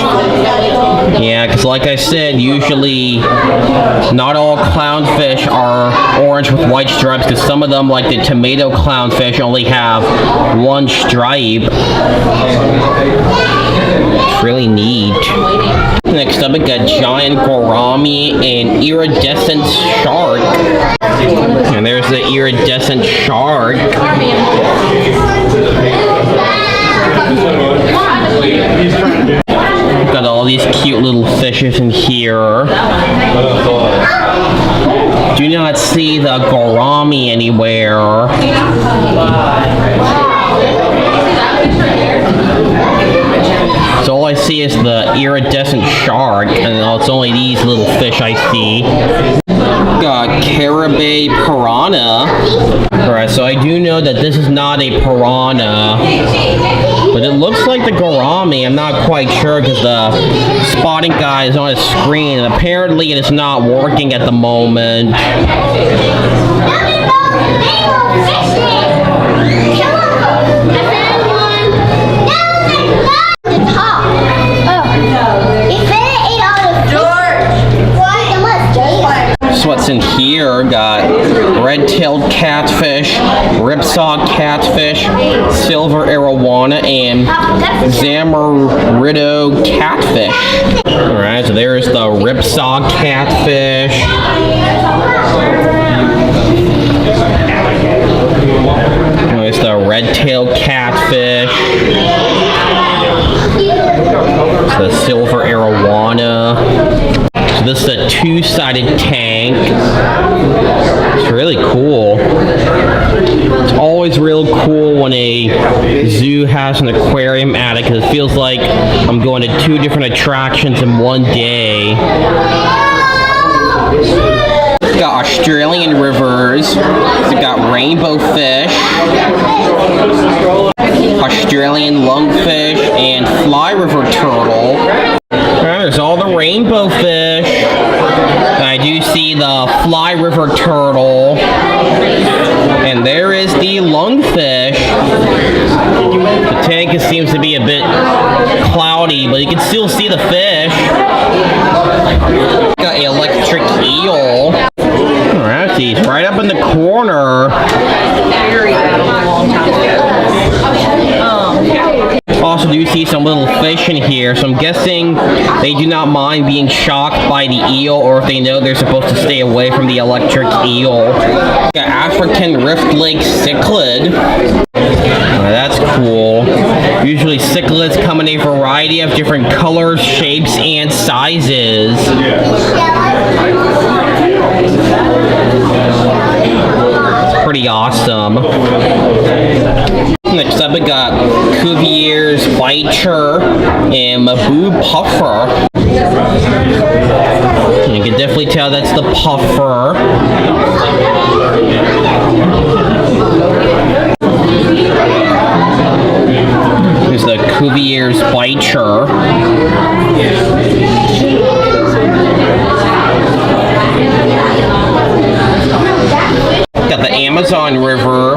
Yeah, because like I said, usually not all clownfish are orange with white stripes, because some of them, like the tomato clownfish, only have one stripe. It's really neat. Next up, we got giant gourami and iridescent shark. And there's the iridescent shark. Got all these cute little fishes in here. Do not see the gourami anywhere. So all I see is the iridescent shark, and it's only these little fish I see. Got Caribbean piranha. Alright, so I do know that this is not a piranha, but it looks like the gourami. I'm not quite sure because the spotting guy is on a screen, and apparently it is not working at the moment. So what's in here? Got red-tailed catfish, ripsaw catfish, silver arrow Zamorito catfish. Alright, so there's the ripsaw catfish. There's the red-tailed catfish. It's the silver arowana. So this is a two-sided tank. It's really cool. It's always real cool when a zoo has an aquarium at it because it feels like I'm going to two different attractions in one day. It's got Australian rivers. It's got rainbow fish, Australian lungfish, and fly river turtle. There's all the rainbow fish. And I do see the fly river turtle. And there is the lungfish. The tank seems to be a bit cloudy, but you can still see the fish. Got an electric eel. Alright, he's right up in the corner. Also do see some little fish in here, so I'm guessing they do not mind being shocked by the eel, or if they know they're supposed to stay away from the electric eel. Got African rift lake cichlid. That's cool. Usually cichlids come in a variety of different colors, shapes, and sizes. It's pretty awesome. Next up, we got Cuvier's Biter and Mabu Puffer. You can definitely tell that's the puffer. Here's the Cuvier's Biter. Got the Amazon River,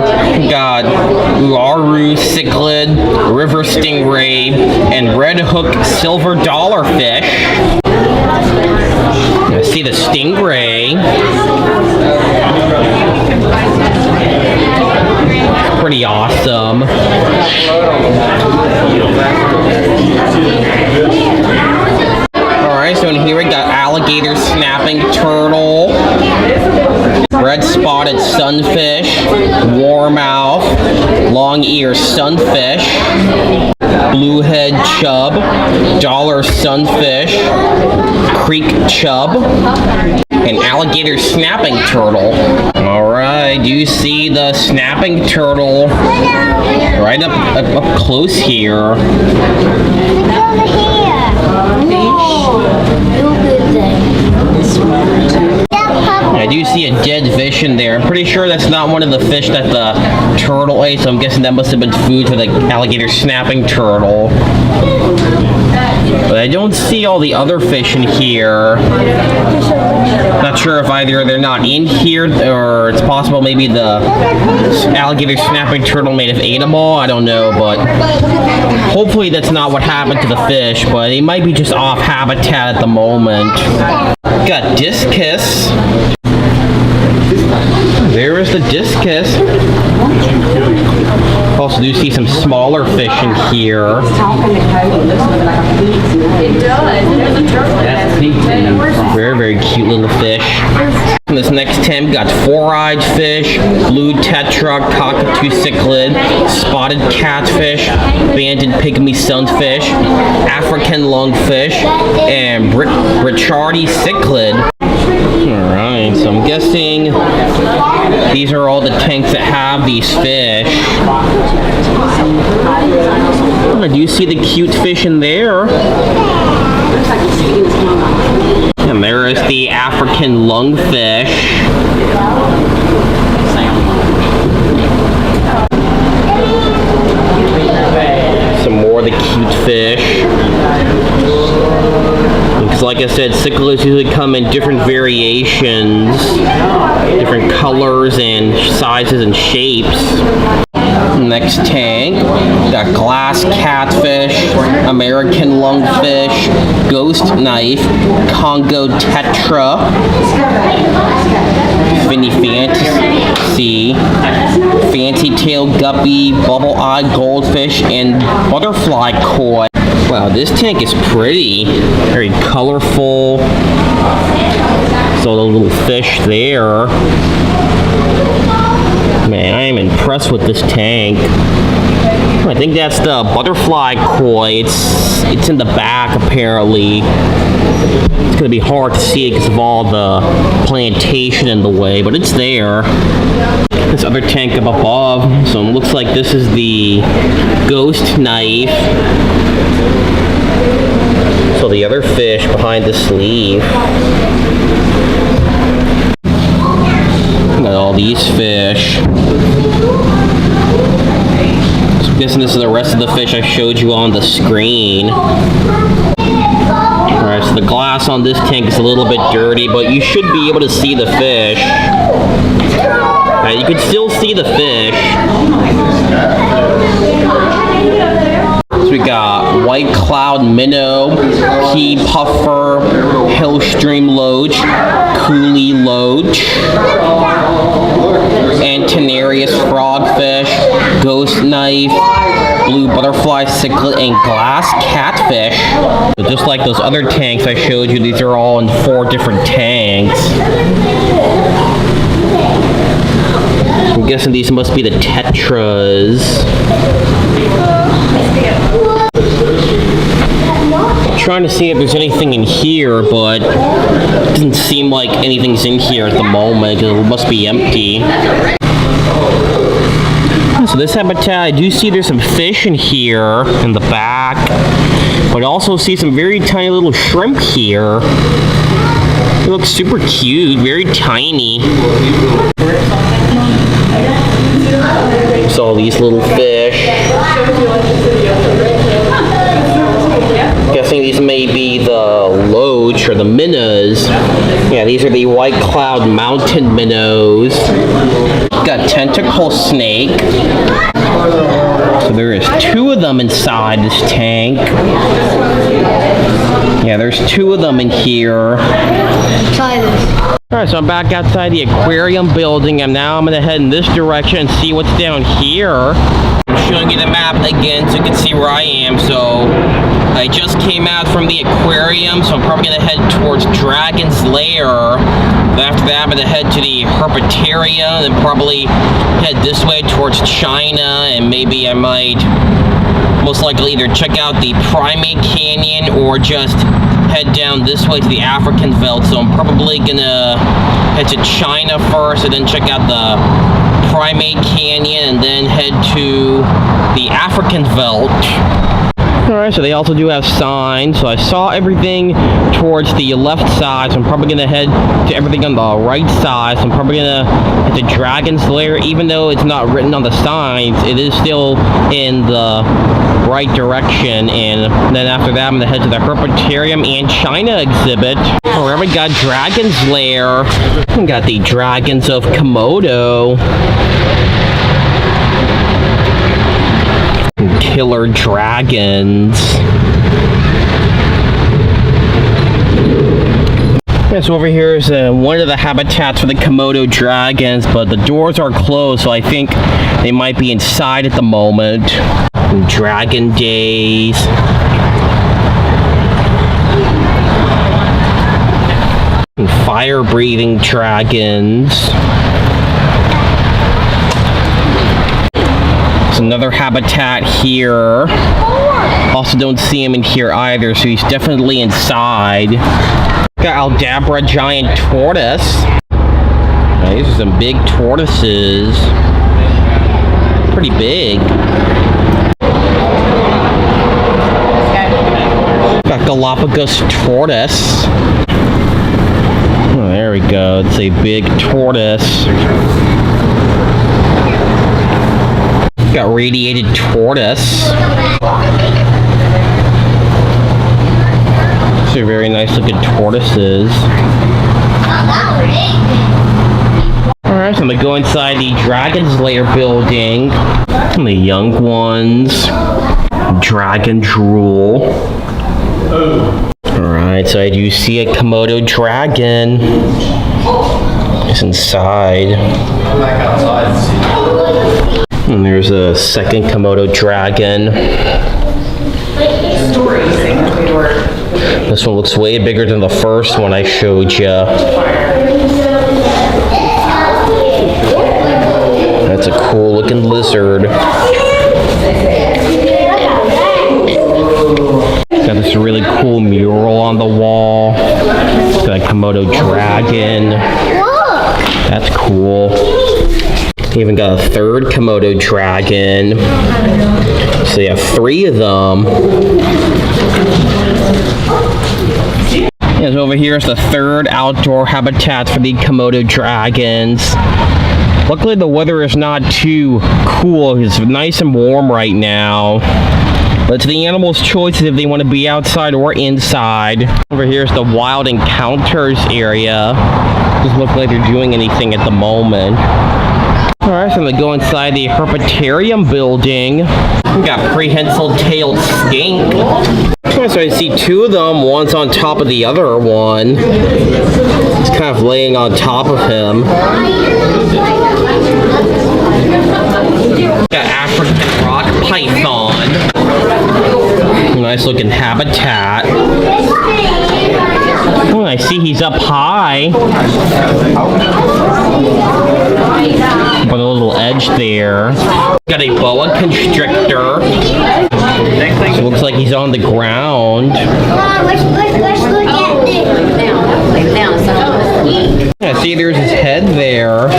got Uaru cichlid, river stingray, and red hook silver dollar fish. I see the stingray. Pretty awesome. Alright, so in here we got alligator snapping turtle, red spotted sunfish, warmouth, long ear sunfish, bluehead chub, dollar sunfish, creek chub, and alligator snapping turtle. Alright, you see the snapping turtle right up close here. Look over here. I do see a dead fish in there. I'm pretty sure that's not one of the fish that the turtle ate, so I'm guessing that must have been food for the alligator snapping turtle. But I don't see all the other fish in here. Not sure if either they're not in here, or it's possible maybe the alligator snapping turtle may have ate them all. I don't know, but hopefully that's not what happened to the fish, but it might be just off habitat at the moment. Got discus. There is the discus. Also do see some smaller fish in here. Very, very cute little fish. In this next 10, we got four-eyed fish, blue tetra, cockatoo cichlid, spotted catfish, banded pygmy sunfish, African lungfish, and Richardi cichlid. Alright, so I'm guessing these are all the tanks that have these fish. I do see the cute fish in there. And there is the African lungfish. Some more of the cute fish. Because like I said, cichlids usually come in different variations, different colors and sizes and shapes. Next tank, got glass catfish, American lungfish, ghost knife, Congo tetra, finny fantasy, fancy-tailed guppy, bubble-eyed goldfish, and butterfly koi. Wow, this tank is pretty. Very colorful. So the little fish there. Man, I am impressed with this tank. I think that's the butterfly koi. It's in the back apparently. It's gonna be hard to see it because of all the plantation in the way, but it's there. This other tank up above, so it looks like this is the ghost knife. So the other fish behind the sleeve. Look at all these fish. I'm guessing this is the rest of the fish I showed you on the screen. Alright, so the glass on this tank is a little bit dirty, but you should be able to see the fish. You can still see the fish. So we got white cloud minnow, key puffer, hillstream loach, coolie loach, Antenarius frogfish, ghost knife, blue butterfly cichlid, and glass catfish. But just like those other tanks I showed you, these are all in 4 different tanks. I'm guessing these must be the tetras. I'm trying to see if there's anything in here, but it doesn't seem like anything's in here at the moment because it must be empty. So this habitat, I do see there's some fish in here in the back, but I also see some very tiny little shrimp here. They look super cute, very tiny. So all these little fish. Guessing these may be the loach or the minnows. Yeah, these are the white cloud mountain minnows. Got tentacle snake. So there is 2 of them inside this tank. Yeah, there's 2 of them in here. Try this. Alright, so I'm back outside the aquarium building, and now I'm gonna head in this direction and see what's down here. I'm showing you the map again so you can see where I am. So I just came out from the aquarium, so I'm probably gonna head towards Dragon's Lair. After that, I'm gonna head to the Herpetarium, and probably head this way towards China, and maybe I might most likely either check out the Primate Canyon or just head down this way to the African Veldt. So I'm probably gonna head to China first and then check out the Primate Canyon and then head to the African Veldt. Alright, so they also do have signs. So I saw everything towards the left side, so I'm probably gonna head to everything on the right side. So I'm probably gonna head to Dragon's Lair, even though it's not written on the signs, it is still in the right direction. And then after that, I'm gonna head to the Herpetarium and China exhibit. Alright, we got Dragon's Lair. We got the dragons of Komodo. Killer dragons. Yeah, so over here is one of the habitats for the Komodo dragons, but the doors are closed, so I think they might be inside at the moment. Dragon days. Fire-breathing dragons. There's another habitat here. Also don't see him in here either, so he's definitely inside. Got Aldabra giant tortoise. These are some big tortoises. Pretty big. Got Galapagos tortoise. Oh, there we go. It's a big tortoise. Got radiated tortoise. These are very nice looking tortoises. Alright, so I'm gonna go inside the Dragon's Lair building. And the young ones. Dragon drool. Alright, so I do see a Komodo dragon. It's inside. And there's a second Komodo dragon. This one looks way bigger than the first one I showed you. That's a cool looking lizard. Got this really cool mural on the wall. Got a Komodo dragon. That's cool. Even got a third Komodo dragon. So you have 3 of them. And over here is the third outdoor habitat for the Komodo dragons. Luckily the weather is not too cool. It's nice and warm right now. But it's the animals' choice if they want to be outside or inside. Over here is the wild encounters area. Doesn't look like they're doing anything at the moment. Alright, so I'm gonna go inside the herpetarium building. We got prehensile-tailed skink. So I see 2 of them, one's on top of the other one. It's kind of laying on top of him. Got African rock python. Nice looking habitat. Oh, I see he's up high. But a little edge there. Got a boa constrictor. So it looks like he's on the ground. Let's look at this. Yeah, see there's his head there.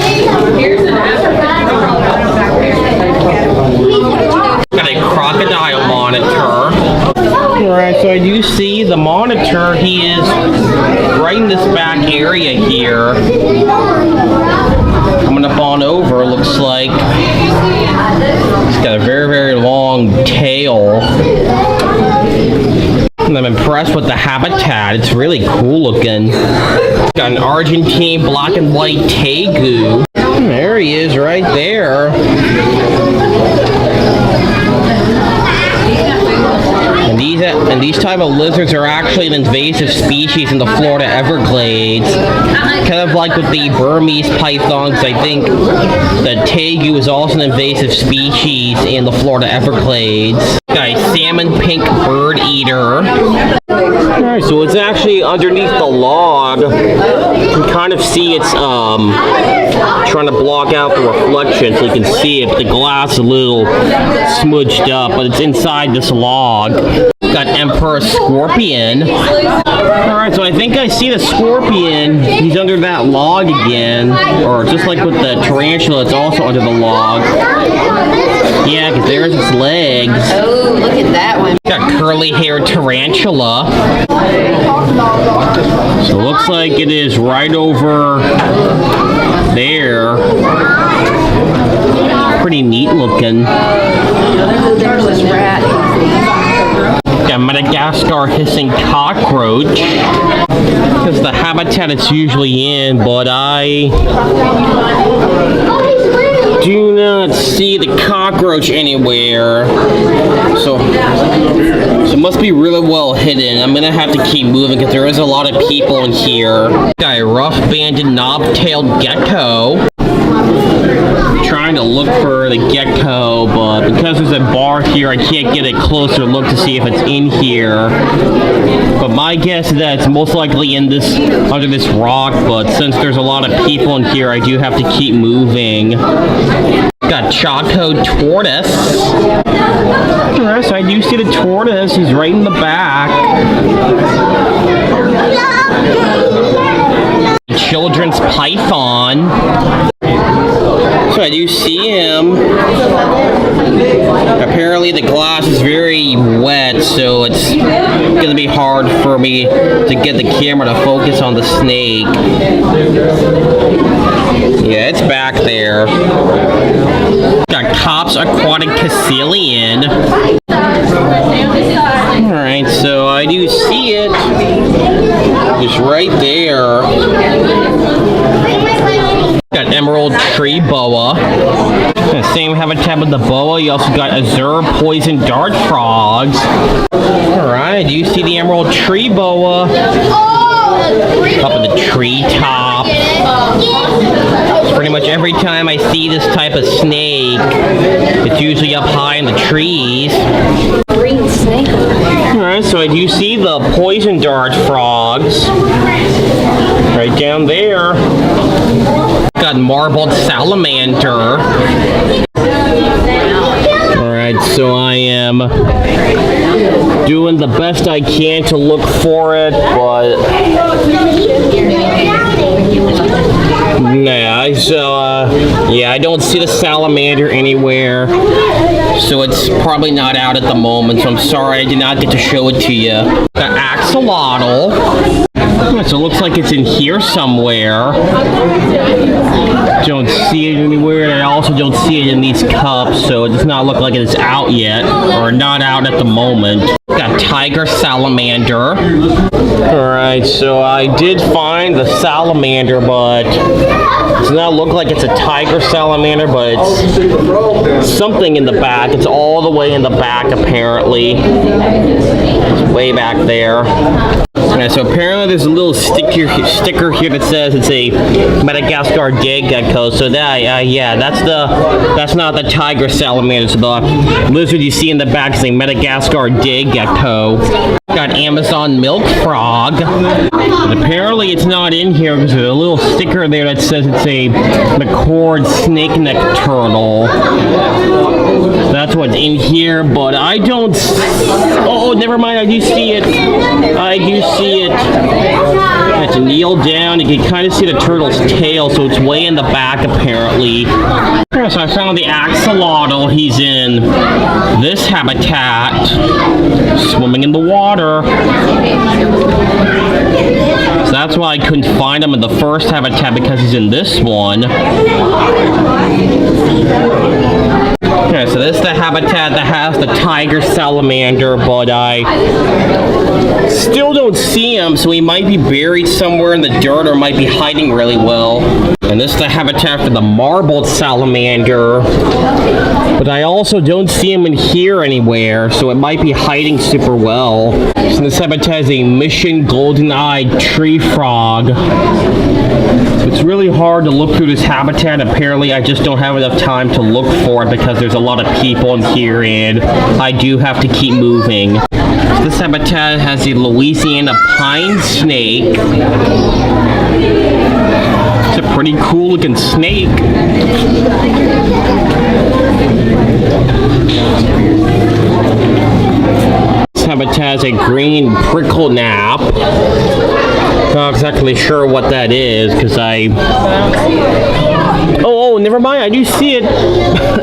Got a crocodile monitor. Alright, so I do see the monitor. He is right in this back area here. Coming up on over, looks like. He's got a very, very long tail. And I'm impressed with the habitat. It's really cool looking. Got an Argentine black and white tegu. There he is right there. And these type of lizards are actually an invasive species in the Florida Everglades. Kind of like with the Burmese pythons, I think the tegu is also an invasive species in the Florida Everglades. Got a salmon pink bird eater. Alright, so it's actually underneath the log. You can kind of see it's trying to block out the reflection so you can see it. The glass is a little smudged up, but it's inside this log. Got Emperor Scorpion. Alright, so I think I see the scorpion. He's under that log again. Or just like with the tarantula, it's also under the log. Yeah, because there's its legs. Oh, look at that one. Got curly-haired tarantula. So it looks like it is right over there. Pretty neat looking. There's this rat. Got Madagascar hissing cockroach. That's the habitat it's usually in, but I do not see the cockroach anywhere. So it must be really well hidden. I'm gonna have to keep moving because there is a lot of people in here. Got a rough-banded knob-tailed gecko. Trying to look for the gecko, but because there's a bar here, I can't get a closer look to see if it's in here. But my guess is that it's most likely in this, under this rock, but since there's a lot of people in here, I do have to keep moving. Got Chaco tortoise. Alright, so I do see the tortoise. He's right in the back. Children's python. So I do see him. Apparently the glass is very wet, so it's gonna be hard for me to get the camera to focus on the snake. Yeah, it's back there. Got Cops Aquatic Caecilian. Alright, so I do see it. It's right there. Got emerald tree boa. The same habitat with the boa. You also got azure poison dart frogs. Alright, do you see the emerald tree boa? Up in the treetop. every time I see this type of snake, it's usually up high in the trees. Green snake. Alright, so I do see the poison dart frogs. Right down there. Got marbled salamander. Alright, so I am doing the best I can to look for it, but yeah, so yeah, I don't see the salamander anywhere, so it's probably not out at the moment, so I'm sorry I did not get to show it to you. Got axolotl. So it looks like it's in here somewhere. Don't see it anywhere, and I also don't see it in these cups, so it does not look like it's out yet, or not out at the moment. Got tiger salamander. Alright, so I did find the salamander, but it does not look like it's a tiger salamander, but it's something in the back. It's all the way in the back, apparently. It's way back there. Yeah, so apparently there's a little sticker here that says it's a Madagascar dead gecko. So that, yeah, that's not the tiger salamander. So the lizard you see in the back is a Madagascar dead gecko. Got Amazon milk frog. And apparently it's not in here because there's a little sticker there that says it's a McCord snake neck turtle. That's what's in here, but I don't. Oh, never mind. I do see it. I do see it. I have to kneel down. You can kind of see the turtle's tail, so it's way in the back apparently. So I found the axolotl. He's in this habitat, swimming in the water. So that's why I couldn't find him in the first habitat, because he's in this one. Okay, so this is the habitat that has the tiger salamander, but I still don't see him, so he might be buried somewhere in the dirt or might be hiding really well. And this is the habitat for the marbled salamander, but I also don't see him in here anywhere, so it might be hiding super well. So this habitat is a mission golden-eyed tree frog. So it's really hard to look through this habitat. Apparently I just don't have enough time to look for it because there's a lot of people in here and I do have to keep moving. So this habitat has a Louisiana pine snake. It's a pretty cool looking snake. This habitat has a green prickle nap. Not exactly sure what that is because Oh, never mind. I do see it.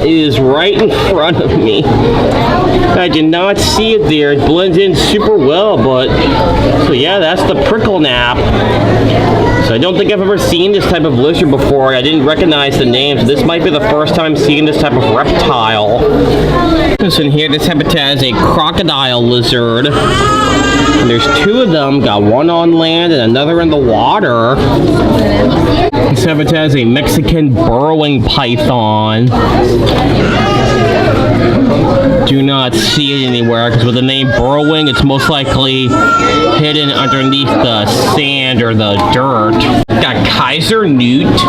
It is right in front of me. I did not see it there. It blends in super well, but so yeah, that's the prickle nap. So I don't think I've ever seen this type of lizard before. I didn't recognize the names. This might be the first time seeing this type of reptile. So in here, this habitat is a crocodile lizard. And there's two of them. Got one on land and another in the water. This habitat is a Mexican burrowing python. Do not see it anywhere because with the name burrowing, it's most likely hidden underneath the sand or the dirt. Got Kaiser newt.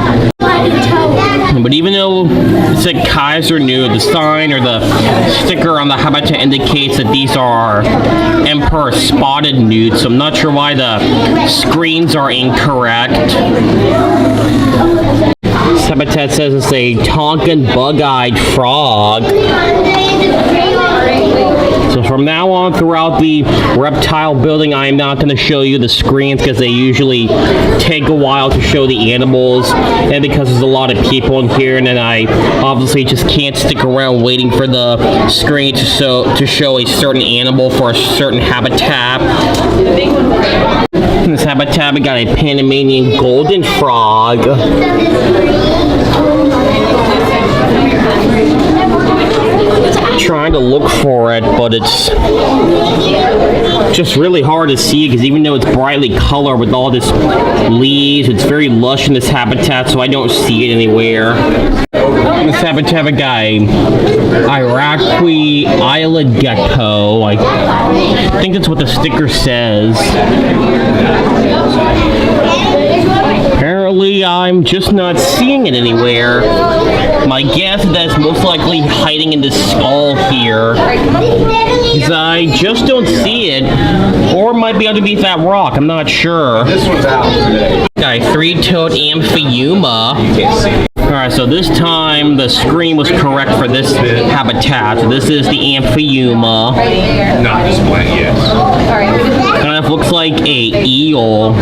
But even though it said Kaiser newt, the sign or the sticker on the habitat indicates that these are emperor spotted newts. So I'm not sure why the screens are incorrect. This habitat says it's a Tonkin bug-eyed frog. So from now on throughout the reptile building, I am not going to show you the screens because they usually take a while to show the animals, and because there's a lot of people in here, and then I obviously just can't stick around waiting for the screen to show a certain animal for a certain habitat. In this habitat, we got a Panamanian golden frog. Trying to look for it, but it's just really hard to see because even though it's brightly colored with all this leaves, it's very lush in this habitat, so I don't see it anywhere. In this habitat, we got a Iraqi eyelid gecko. I think that's what the sticker says. Apparently, I'm I'm just not seeing it anywhere. My guess is that it's most likely hiding in this skull here. Because I just don't see it. Or it might be underneath that rock, I'm not sure. This one's out today. Got a three-toed amphiuma. Alright, so this time the screen was correct for this habitat. So this is the amphiuma. Not displaying, yes. Kind of looks like a eel.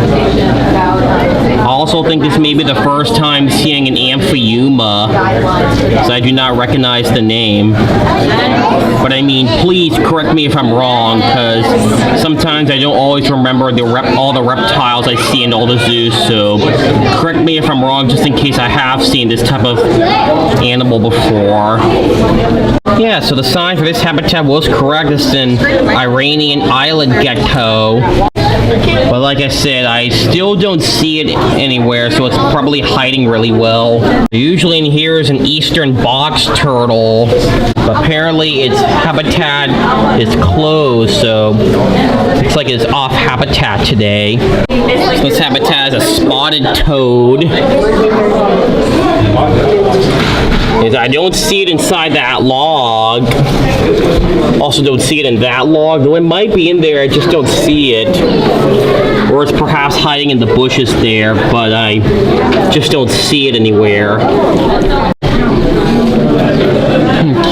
I also think this may be the first time seeing an amphiuma, so I do not recognize the name. But I mean, please correct me if I'm wrong, because sometimes I don't always remember all the reptiles I see in all the zoos, so correct me if I'm wrong, just in case I have seen this type of animal before. Yeah, so the sign for this habitat was correct. This is an Iranian island gecko. But like I said, I still don't see it anywhere, so it's probably hiding really well. Usually in here is an eastern box turtle, but apparently its habitat is closed, so looks like it's off habitat today. So this habitat is a spotted toad. I don't see it inside that log. Also don't see it in that log, though it might be in there, I just don't see it. Or it's perhaps hiding in the bushes there, but I just don't see it anywhere.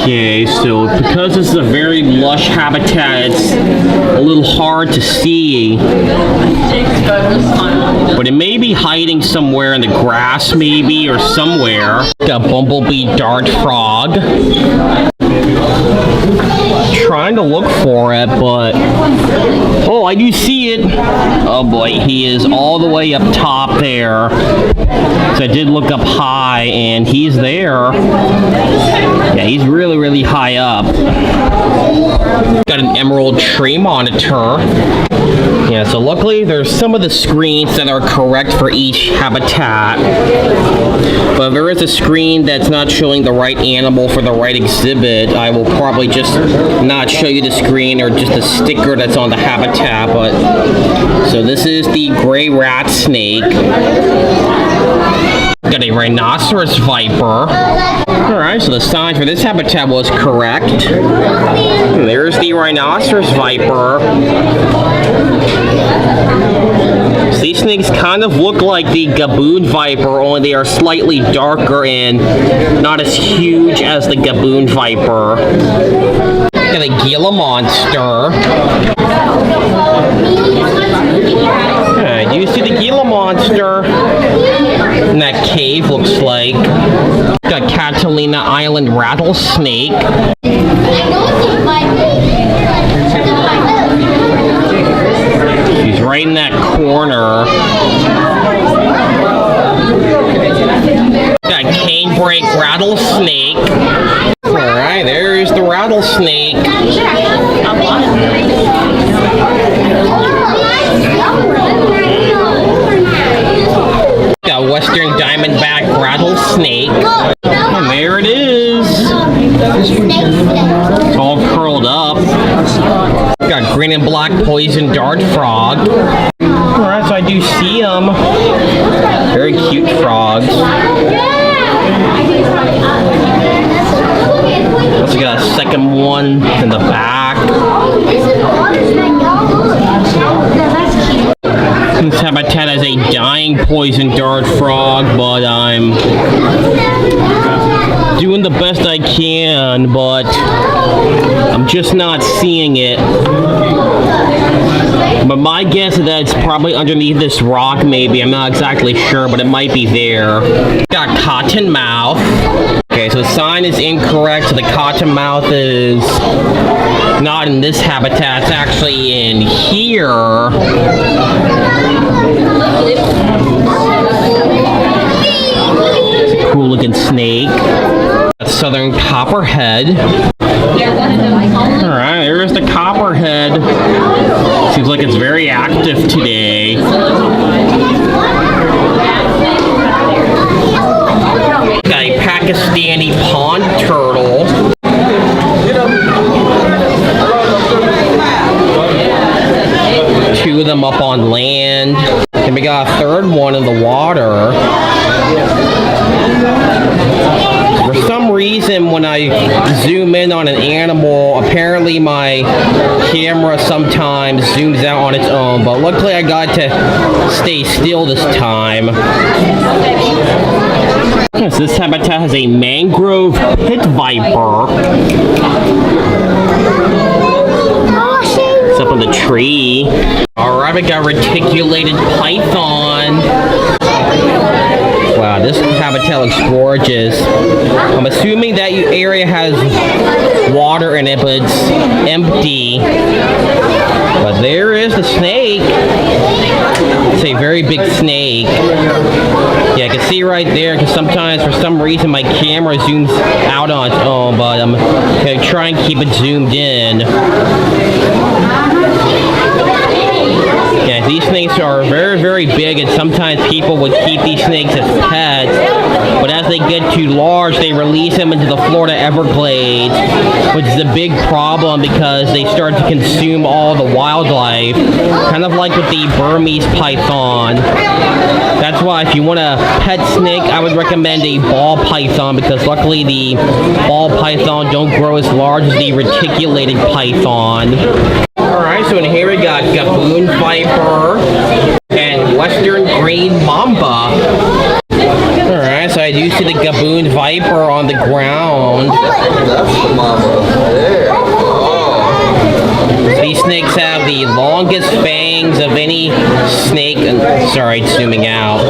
Okay, so because this is a very lush habitat, it's a little hard to see. But it may be hiding somewhere in the grass, maybe, or somewhere. Got a bumblebee dart frog. Trying to look for it, but oh, I do see it. Oh boy, he is all the way up top there. So I did look up high, and he's there. Yeah, he's really, really high up. Got an emerald tree monitor. Yeah, so luckily there's some of the screens that are correct for each habitat. But if there is a screen that's not showing the right animal for the right exhibit, I will probably just not show you the screen or just a sticker that's on the habitat. But so this is the gray rat snake. Got a rhinoceros viper. Alright, so the sign for this habitat was correct. And there's the rhinoceros viper. So these snakes kind of look like the gaboon viper, only they are slightly darker and not as huge as the gaboon viper. Got a Gila monster. Do you see the Gila monster? And that cave looks like. Got Catalina Island rattlesnake. She's right in that corner. Got canebrake rattlesnake. Alright, there's the rattlesnake. Got western diamondback rattlesnake. And there it is. It's all curled up. Got green and black poison dart frog. Alright, so I do see them. Very cute frogs. Also got a second one in the back. This habitat has a dying poison dart frog, but I'm doing the best I can, but I'm just not seeing it. But my guess is that it's probably underneath this rock, maybe. I'm not exactly sure, but it might be there. Got cottonmouth. Okay, so the sign is incorrect. So the cottonmouth is not in this habitat. It's actually in here. It's a cool looking snake. A southern copperhead. Alright, there's the copperhead. Seems like it's very active today. Got a Pakistani pond turtle. Two of them up on land. And we got a third one in the water. For some reason, when I zoom in on an animal, apparently my camera sometimes zooms out on its own, but luckily I got to stay still this time. Yes, this habitat has a mangrove pit viper. It's up on the tree. Alright, we got reticulated python. Wow, this habitat looks gorgeous. I'm assuming that area has water in it, but it's empty. But there is the snake. It's a very big snake. Yeah, I can see right there, because sometimes for some reason my camera zooms out on its own, but I'm going to try and keep it zoomed in. Yeah, these snakes are very, very big, and sometimes people would keep these snakes as pets, but as they get too large, they release them into the Florida Everglades, which is a big problem because they start to consume all the wildlife, kind of like with the Burmese python. That's why if you want a pet snake, I would recommend a ball python, because luckily the ball python don't grow as large as the reticulated python. Alright, so in here we got gaboon viper and western green mamba. Alright, so I do see the gaboon viper on the ground. That's the mama. There. These snakes have the longest fangs of any snake. Sorry, it's zooming out.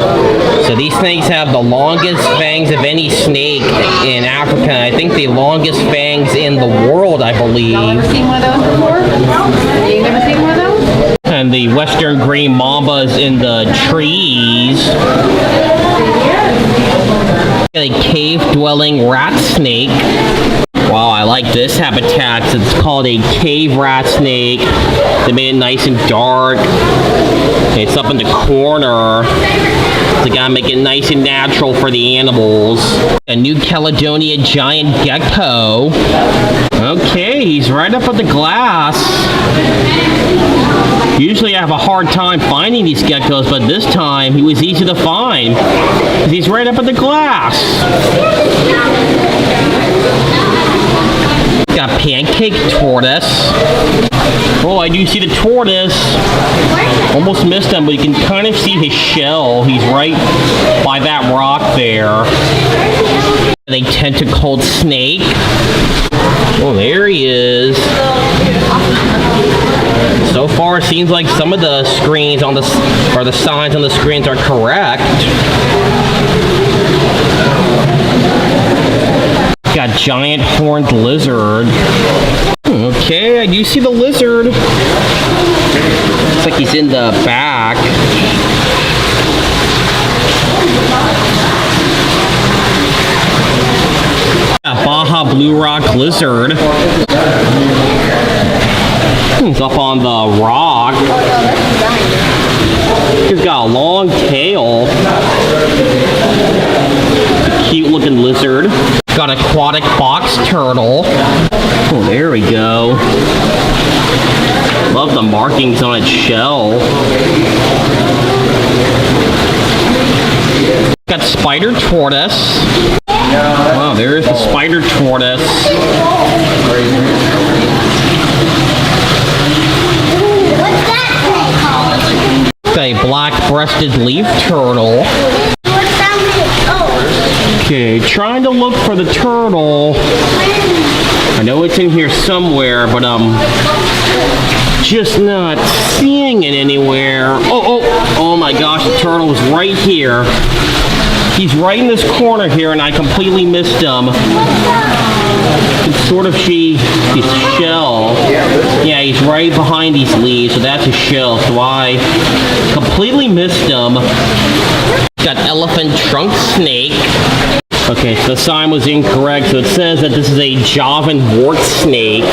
So these snakes have the longest fangs of any snake in Africa. I think the longest fangs in the world, I believe. Never seen one of those before? You never seen one of those? And the western green mamba is in the trees. A cave-dwelling rat snake. Wow, I like this habitat. It's called a cave rat snake. They made it nice and dark. It's up in the corner. So they gotta make it nice and natural for the animals. A New Caledonia giant gecko. Okay, he's right up at the glass. Usually I have a hard time finding these geckos, but this time he was easy to find. He's right up at the glass. Got pancake tortoise. Oh, I do see the tortoise. Almost missed him, but you can kind of see his shell. He's right by that rock there. A tentacled snake. Oh, there he is. So far, it seems like some of the screens on the signs on the screens are correct. Got giant horned lizard. Okay, I do see the lizard. Looks like he's in the back. Got Baja Blue Rock lizard. He's up on the rock. He's got a long tail. Cute looking lizard. Got aquatic box turtle. Oh, there we go. Love the markings on its shell. Got spider tortoise. Wow, there's the spider tortoise. What's that thing called? Got a black-breasted leaf turtle. What's that thing? Oh. Okay, trying to look for the turtle. I know it's in here somewhere, but I'm just not seeing it anywhere. Oh my gosh, the turtle is right here. He's right in this corner here, and I completely missed him. You can sort of see his shell. Yeah, he's right behind these leaves, so that's his shell. So I completely missed him. Got elephant trunk snake. Okay, so the sign was incorrect. So it says that this is a Javan wart snake.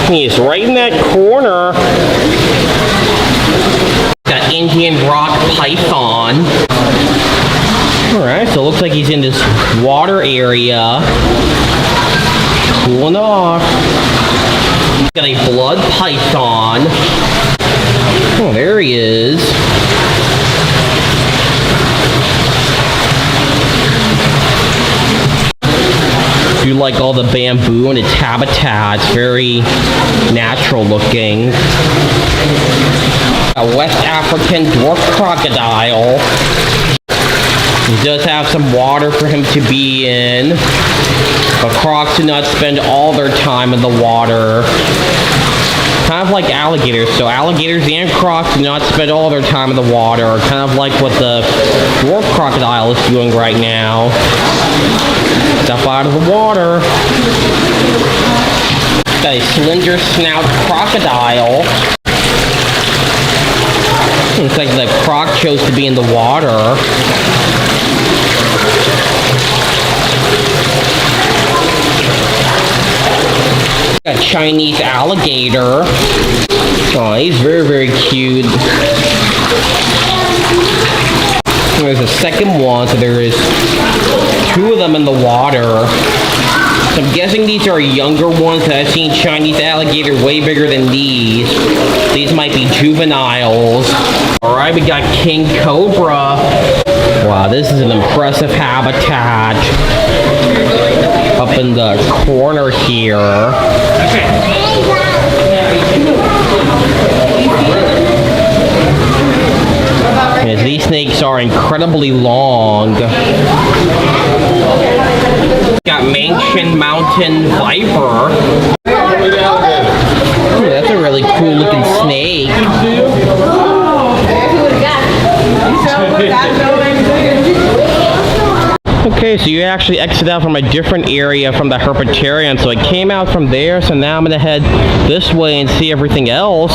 He's right in that corner. Got Indian rock python. Alright, so it looks like he's in this water area. Cooling off. Got a blood python. Oh, there he is. like all the bamboo in its habitat. It's very natural looking. A West African dwarf crocodile. He does have some water for him to be in, but crocs do not spend all their time in the water. Kind of like alligators. So alligators and crocs do not spend all their time in the water. Kind of like what the dwarf crocodile is doing right now. Step out of the water. Got a slender snout crocodile. Looks like the croc chose to be in the water. A Chinese alligator. Oh, he's very, very cute. There's a second one, so there is 2 of them in the water. So I'm guessing these are younger ones. I've seen Chinese alligator way bigger than these. These might be juveniles. Alright, we got king cobra. Wow, this is an impressive habitat. Up in the corner here. And these snakes are incredibly long. Got Mansion Mountain Viper. Ooh, that's a really cool looking snake. Okay, so you actually exit out from a different area from the herpetarium. So I came out from there, so now I'm gonna head this way and see everything else.